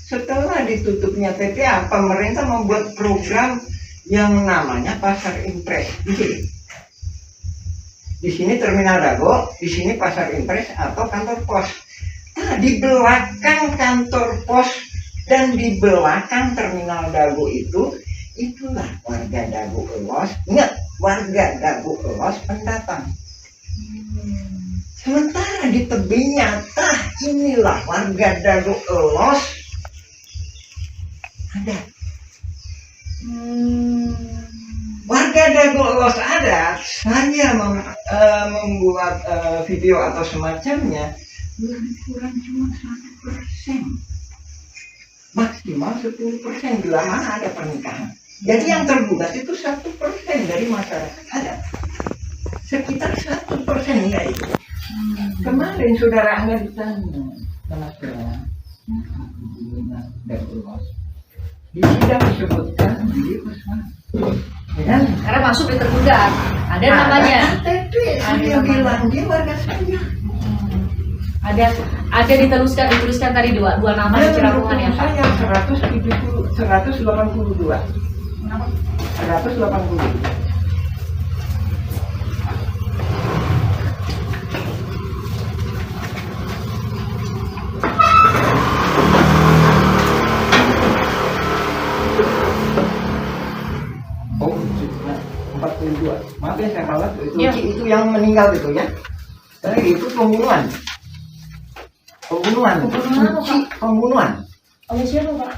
Setelah ditutupnya TPA, pemerintah membuat program yang namanya Pasar Impres di sini. Di sini Terminal Dago, di sini Pasar Impres atau kantor pos. Nah, di belakang kantor pos dan di belakang Terminal Dago itulah warga Dago Elos. Ingat, warga Dago Elos pendatang. Sementara di tebingnya, inilah warga Dago Elos ada. Warga Dago Elos ada. Saya membuat video atau semacamnya lebih kurang cuma 1%, maksimal 10% bila mana ada pernikahan. Jadi yang tergugat itu 1% dari masyarakat adat. Sekitar 1% ya itu. Kemarin saudara Angga ditanya sama saudara Dago Elos. Di sidang disebutkan dia Usman. Ya, Karena masuk di tergugat. Ada namanya. KTP saya bilang dia warga saya. Ada dituliskan tadi dua nama di Cirapuhan ya Pak. Saya 182. 180. Oh, 42. Maaf ya saya salah. Ya. Itu yang meninggal itu ya. Tapi itu pembunuhan. Pembunuhan apa, Pak? Pembunuhan. Oleh siapa Pak?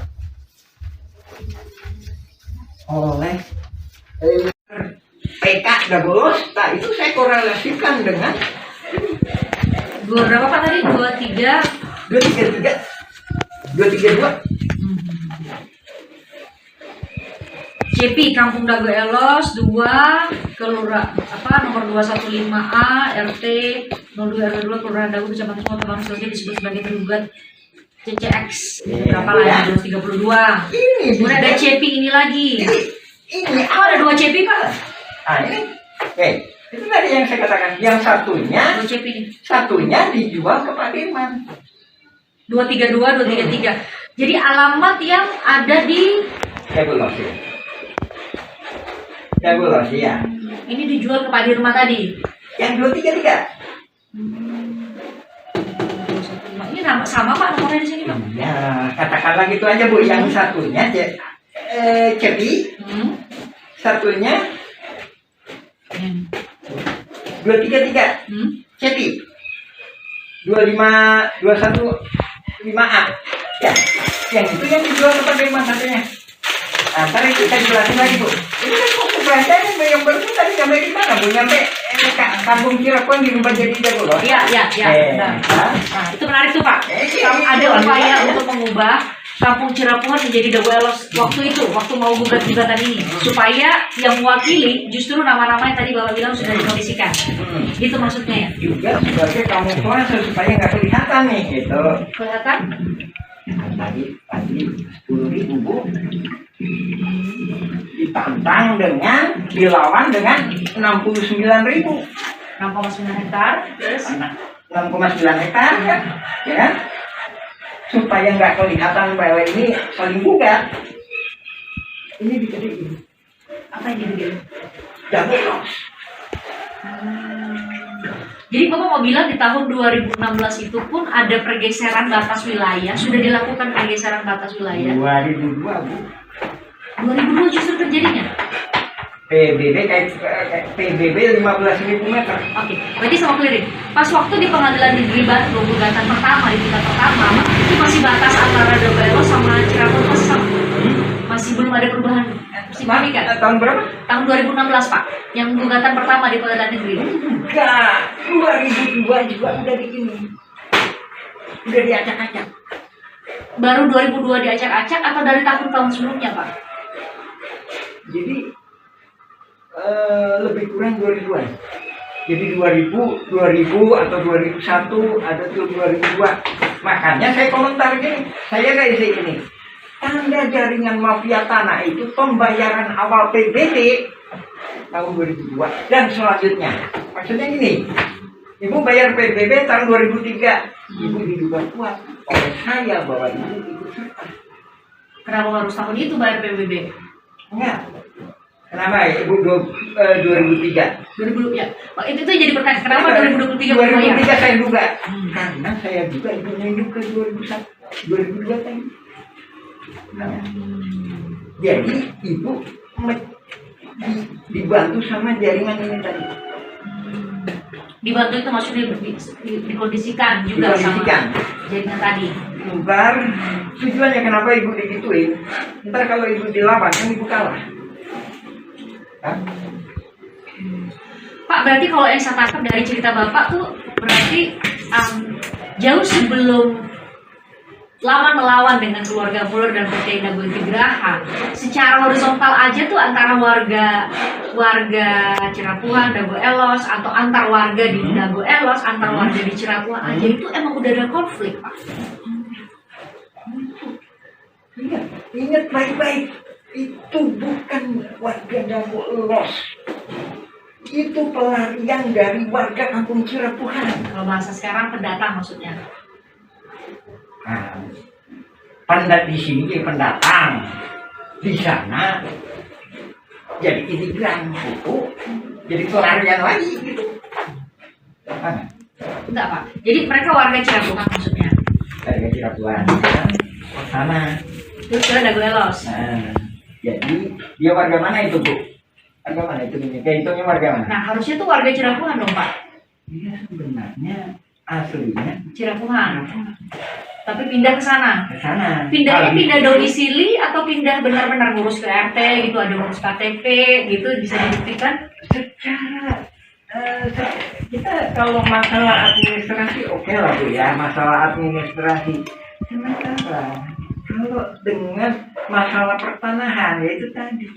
Oleh PK Dagolos. Nah itu saya korelasikan dengan Berapa Pak tadi? 23. 232. CP Kampung Dago Elos 2 Kelurahan nomor 215A RT 02 RW 2 Kelurahan Dago Kecamatan Sumatera Barat Selatan disebut sebagai tergugat CCX berapa lah 232. Kemudian ada CP ini lagi. Ini Ada 2 CP Pak? ini. Itu tadi yang saya katakan. Yang satunya 2 CP ini. Satunya dijual ke Pak Dirman. 232 233. Jadi alamat yang ada di Dagolos ya. ini dijual ke Pak Dirman tadi. Yang 233. Ini sama Pak nomornya di sini Pak. Ya, katakanlah gitu aja Bu. Yang satunya Cepi, satunya 233. Cepi. 25155A. Ya, yang itu yang dijual ke Pak Dirman satunya. Ntar kita jelasin lagi Bu. Ini kan kok belanjanya yang baru tadi sampai di mana Bu? Nyampe Kampung Cirapuhan di rumah jadi Dagolos. Iya. Nah, itu menarik tuh Pak. Ada upaya untuk mengubah Kampung Cirapuhan menjadi Dago Elos waktu mau gugat-gugatan ini, supaya yang mewakili justru nama-nama yang tadi Bapak bilang sudah dikondisikan. Gitu maksudnya ya? Juga sebagai kamuflase supaya nggak kelihatan nih gitu. Kelihatan? Tadi 10.000 Bu. Ditantang dengan dilawan dengan 69.000. 6,9 hektar. Terus 6,9 hektar kan, ya kan? Supaya nggak kelihatan bahwa ini saling gugat. Ini digedein. apa yang digedein? Dagolos. Jadi Bapak mau bilang di tahun 2016 itu pun ada pergeseran batas wilayah, sudah dilakukan pergeseran batas wilayah. 2002 Bu. 2002 justru terjadinya. PBB kayak PBB 15.000 meter. Oke, berarti sama clearing. Pas waktu di Pengadilan Negeri Bandung gugatan pertama di tingkat pertama itu masih batas antara Dago Elos sama Cirapuhan masih sama. Masih belum ada perubahan signifikan. Tahun berapa? Tahun 2016 Pak, yang gugatan pertama di Pengadilan Negeri. Enggak, 2002 juga udah begini. Udah diacak-acak. Baru 2002 diacak-acak atau dari tahun-tahun sebelumnya Pak? Jadi lebih kurang 2000-an. Jadi 2000 atau 2001 ada tuh 2002. Makanya saya komentar gini, saya kayak ini. Tanda jaringan mafia tanah itu pembayaran awal PBB tahun 2002 dan selanjutnya. Maksudnya gini, Ibu bayar PBB tahun 2003, Ibu diduga kuat oleh saya bahwa Ibu ikut serta. Kenapa harus tahun itu bayar PBB? Enggak. Kenapa Ibu 2003? 2000 ya. Pak, itu jadi pertanyaan. Kenapa 2023 bayar? 2003 saya duga. Karena saya juga Ibunya hidup ke 2001, 2002 tadi. Nah, jadi Ibu dibantu sama jaringan ini tadi. Dibantu itu maksudnya dikondisikan juga sama jaringan tadi. Ntar tujuannya kenapa Ibu digituin? Ntar kalau Ibu dilawan kan Ibu kalah. Hah? Pak, berarti kalau yang saya tangkap dari cerita Bapak tuh berarti jauh sebelum Lawan melawan dengan keluarga Muller dan PT Dago Integraha, secara horizontal aja tuh antara warga Cirapuhan, Dago Elos, atau antar warga di Dago Elos, antar warga di Cirapuhan aja itu emang udah ada konflik Pak. Ingat baik-baik, itu bukan warga Dago Elos itu pelarian dari warga kampung Cirapuhan. Kalau bahasa sekarang pendatang maksudnya. Nah, di sini jadi pendatang, di sana jadi imigran, jadi pelarian lagi gitu. Enggak Pak. Jadi mereka warga Cirapuhan maksudnya. Warga Cirapuhan, sana. Terus ke Dago Elos. Nah, jadi dia warga mana itu Bu? Warga mana itu? Kayak itunya warga mana? Nah harusnya tuh warga Cirapuhan dong Pak. Dia sebenarnya aslinya Cirapuhan. Tapi pindah ke sana. ke sana. Pindahnya pindah domisili atau pindah benar-benar ngurus ke RT gitu, ada ngurus KTP gitu, bisa dibuktikan? Secara kita kalau masalah administrasi oke lah Bu ya, masalah administrasi. Sementara kalau dengan masalah pertanahan yaitu tadi,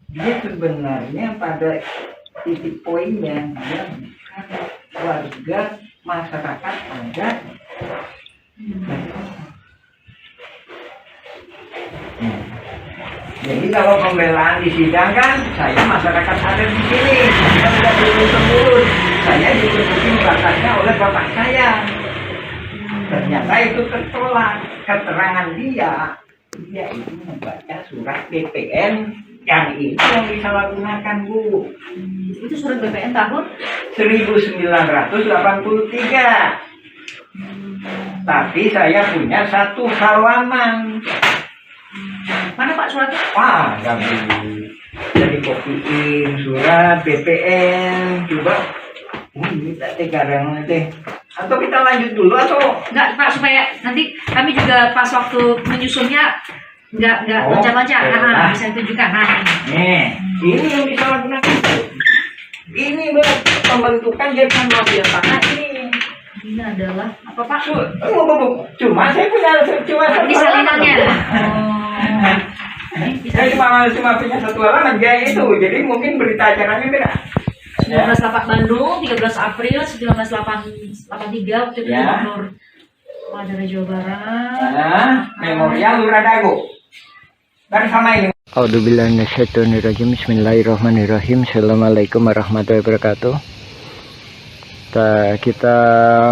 dia sebenarnya pada titik poinnya dia bukan warga masyarakat adat. Jadi kalau pembelaan disidangkan, saya masyarakat adat di sini, saya sudah turun-temurun, saya ditutupi batasnya oleh bapak saya. Ternyata itu tertolak. Keterangan dia itu membaca surat BPN yang itu yang disalahgunakan Bu. Itu surat BPN tahun 1983. Tapi saya punya 1 halaman. mana Pak suratnya? Wah, nggak bisa. Jadi kopiin surat BPN, coba. Ini tadi kadang nanti. Atau kita lanjut dulu atau? Enggak Pak, supaya nanti kami juga pas waktu menyusunnya enggak loncat-loncat. Nah, bisa ditunjukkan. Nah, Nih, ini yang disalahgunakan. Ini pembentukan jaringan mafia tanah ini. ini adalah apa Pak? Cuma saya punya Ini salinannya. Saya cuma punya 1 halaman kayak itu, jadi mungkin berita acaranya beda. 1908 Bandung, 13 April 1983 waktu itu Ya. Gubernur daerah Jawa Barat. Nah, Memorial Lurah Dago. Bersama ini. A'udzubillahiminasyaitonirrajim. Bismillahirrahmanirrahim. Assalamualaikum warahmatullahi wabarakatuh. Kita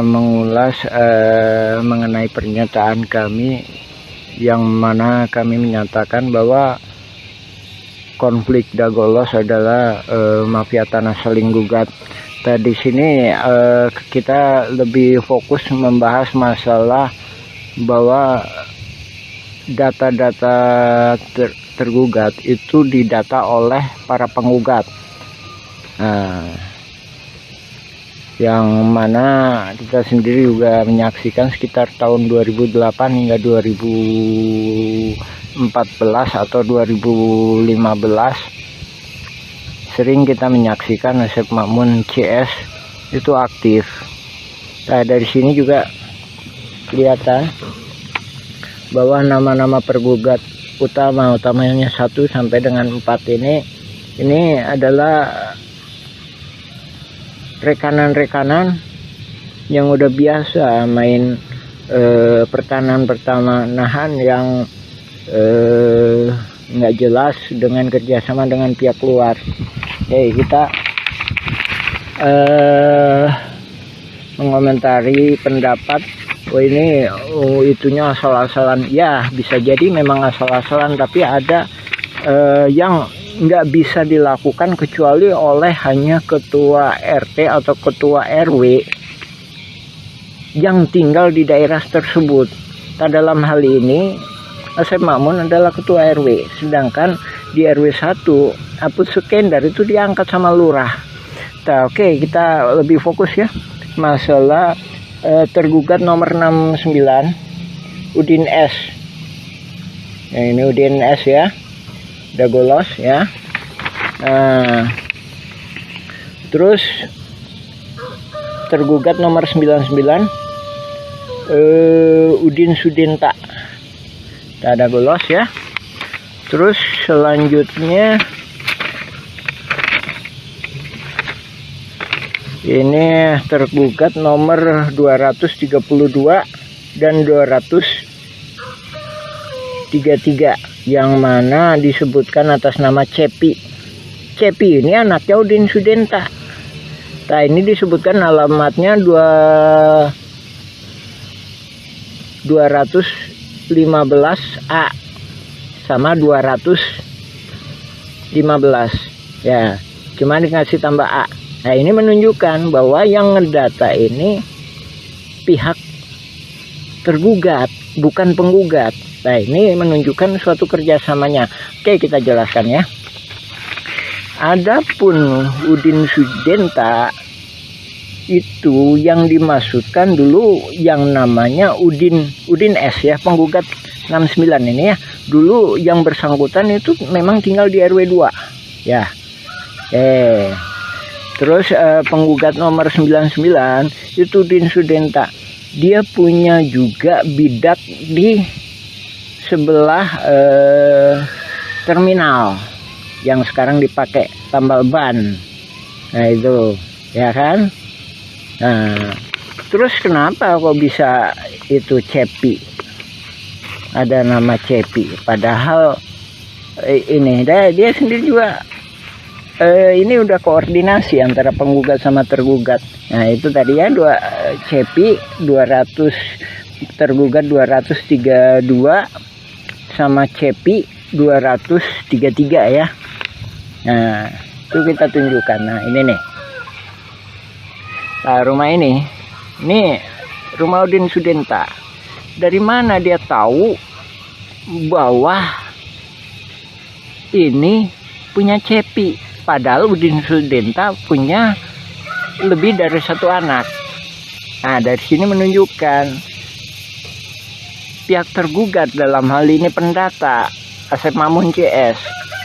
mengulas mengenai pernyataan kami yang mana kami menyatakan bahwa konflik Dagolos adalah mafia tanah saling gugat. Di sini kita lebih fokus membahas masalah bahwa data-data tergugat itu didata oleh para penggugat. Yang mana kita sendiri juga menyaksikan sekitar tahun 2008 hingga 2014 atau 2015 sering kita menyaksikan Asep Makmun CS itu aktif. Nah, dari sini juga kelihatan bahwa nama-nama pergugat utamanya 1 sampai dengan 4 ini adalah rekanan-rekanan yang udah biasa main pertanahan yang nggak jelas dengan kerjasama dengan pihak luar. Kita mengomentari pendapat ini itunya asal-asalan. Ya bisa jadi memang asal-asalan, tapi ada yang nggak bisa dilakukan kecuali oleh hanya ketua RT atau ketua RW yang tinggal di daerah tersebut. Dalam hal ini Asep Makmun adalah ketua RW, sedangkan di RW 1 Apus Sukendar itu diangkat sama lurah. Oke, kita lebih fokus ya masalah tergugat nomor 69 Udin S. Nah, ini Udin S ya, Dagolos ya. Nah, terus tergugat nomor 99 Udin Sudinta, Dagolos ya. Terus selanjutnya ini tergugat nomor 232 dan 233 yang mana disebutkan atas nama Cepi Cepi ini anaknya Udin Sudenta. Nah, ini disebutkan alamatnya 215A sama 215 ya, cuma dikasih tambah A. Nah, ini menunjukkan bahwa yang ngedata ini pihak tergugat, bukan penggugat. Nah, ini menunjukkan suatu kerjasamanya. Oke, kita jelaskan ya. Adapun Udin Sudenta itu yang dimaksudkan dulu yang namanya Udin S ya, penggugat 69 ini ya. Dulu yang bersangkutan itu memang tinggal di RW 2 ya. Terus penggugat nomor 99 itu Udin Sudenta. Dia punya juga bidak di sebelah terminal yang sekarang dipakai tambal ban. Nah, itu ya kan. Nah, terus kenapa kok bisa itu Cepi, ada nama Cepi, padahal ini dia sendiri juga ini udah koordinasi antara penggugat sama tergugat. Nah, itu tadi ya, Cepi 200, tergugat 232 sama Cepi 233 ya. Nah, itu kita tunjukkan. Nah, ini nih. Nah, rumah ini rumah Udin Sudenta. Dari mana dia tahu bahwa ini punya Cepi? Padahal Udin Sudenta punya lebih dari satu anak. Nah, dari sini menunjukkan pihak tergugat, dalam hal ini pendata Asep Mamun CS,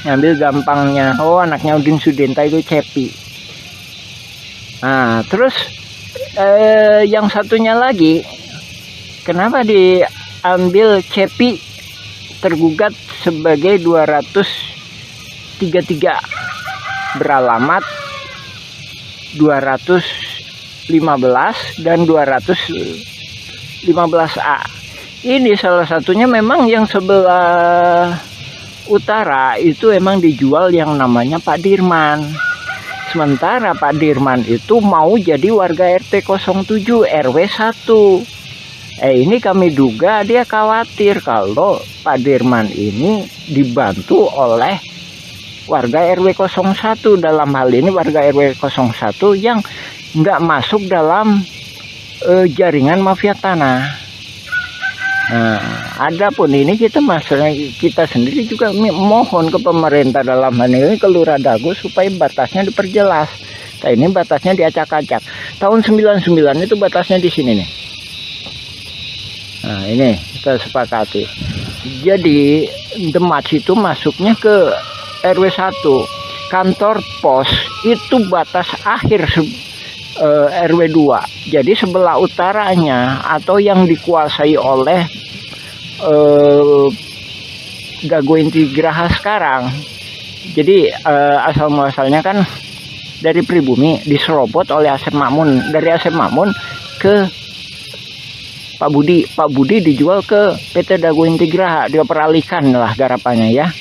ngambil gampangnya, oh anaknya Udin Sudenta itu Cepi. Nah, terus yang satunya lagi, kenapa diambil Cepi tergugat sebagai 233 beralamat 215 dan 215A. Ini salah satunya memang yang sebelah utara itu emang dijual yang namanya Pak Dirman. Sementara Pak Dirman itu mau jadi warga RT 07 RW 1. Ini kami duga dia khawatir kalau Pak Dirman ini dibantu oleh warga RW 01, dalam hal ini warga RW 01 yang nggak masuk dalam jaringan mafia tanah. Nah, adapun ini kita sendiri juga mohon ke pemerintah, dalam hal ini ke Lurah Dago, supaya batasnya diperjelas. Nah, ini batasnya diacak-acak. Tahun 99 itu batasnya di sini nih. Nah, ini kita sepakati. Jadi Demak itu masuknya ke RW 1. Kantor pos itu batas akhir RW 2. Jadi sebelah utaranya atau yang dikuasai oleh Dago Inti Graha sekarang. Jadi asal muasalnya kan dari pribumi diserobot oleh Asep Mamun, dari Asep Mamun ke Pak Budi. Pak Budi dijual ke PT Dago Inti Graha, dia peralihkan lah garapannya ya.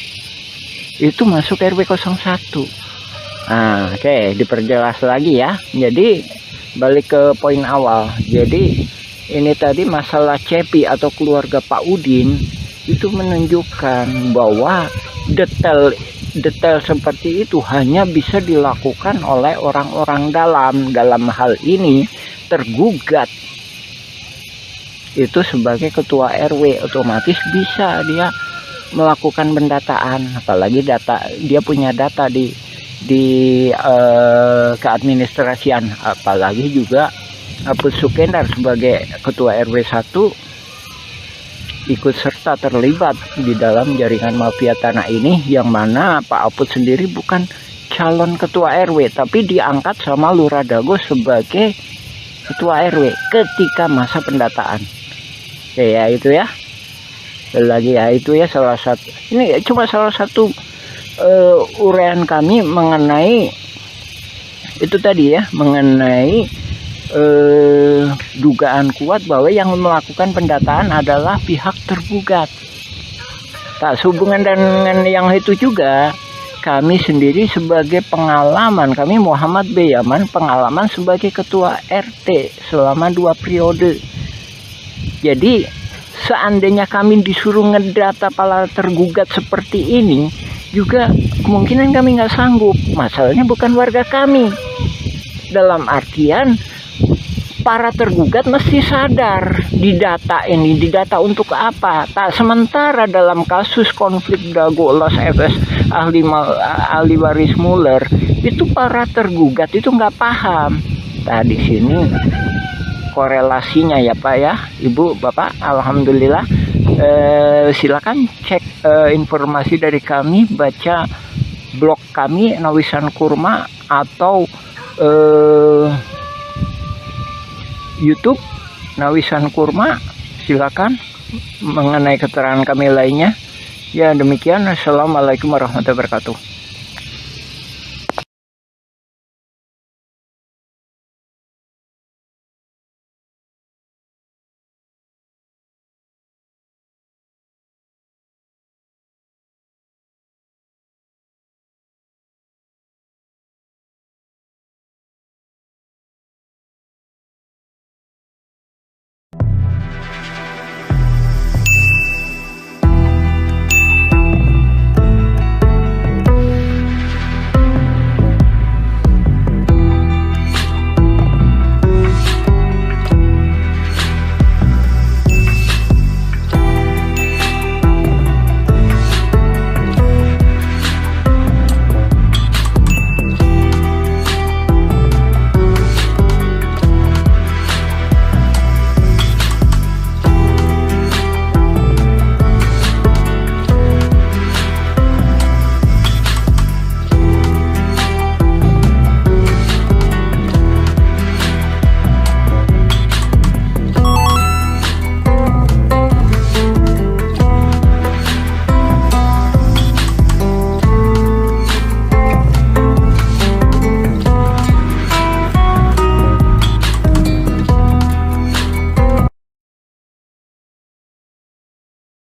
Itu masuk RW 01. Nah, oke, diperjelas lagi ya. Jadi balik ke poin awal. Jadi ini tadi masalah Cepi atau keluarga Pak Udin itu menunjukkan bahwa detail seperti itu hanya bisa dilakukan oleh orang-orang dalam hal ini tergugat itu sebagai ketua RW, otomatis bisa dia melakukan pendataan, apalagi dia punya data di keadministrasian, apalagi juga Aput Sukendar sebagai ketua RW 1 ikut serta terlibat di dalam jaringan mafia tanah ini, yang mana Pak Aput sendiri bukan calon ketua RW tapi diangkat sama Lurah Dago sebagai ketua RW ketika masa pendataan. Oke ya, itu ya. Lagi ya, itu ya salah satu, ini cuma salah satu uraian kami mengenai itu tadi ya, mengenai dugaan kuat bahwa yang melakukan pendataan adalah pihak tergugat. Tak sehubungan dengan yang itu juga, kami sendiri sebagai pengalaman, kami Muhammad B. Yaman, pengalaman sebagai ketua RT selama 2 periode. Jadi seandainya kami disuruh ngedata para tergugat seperti ini, juga kemungkinan kami nggak sanggup. Masalahnya bukan warga kami. Dalam artian para tergugat mesti sadar didata ini, didata untuk apa? Tak sementara dalam kasus konflik Dago Los FS ahli waris Muller itu para tergugat itu nggak paham. Nah di sini korelasinya ya Pak ya, Ibu, Bapak, alhamdulillah. Silakan cek informasi dari kami, baca blog kami Nawisan Kurma atau YouTube Nawisan Kurma, silakan mengenai keterangan kami lainnya. Ya demikian, assalamualaikum warahmatullahi wabarakatuh.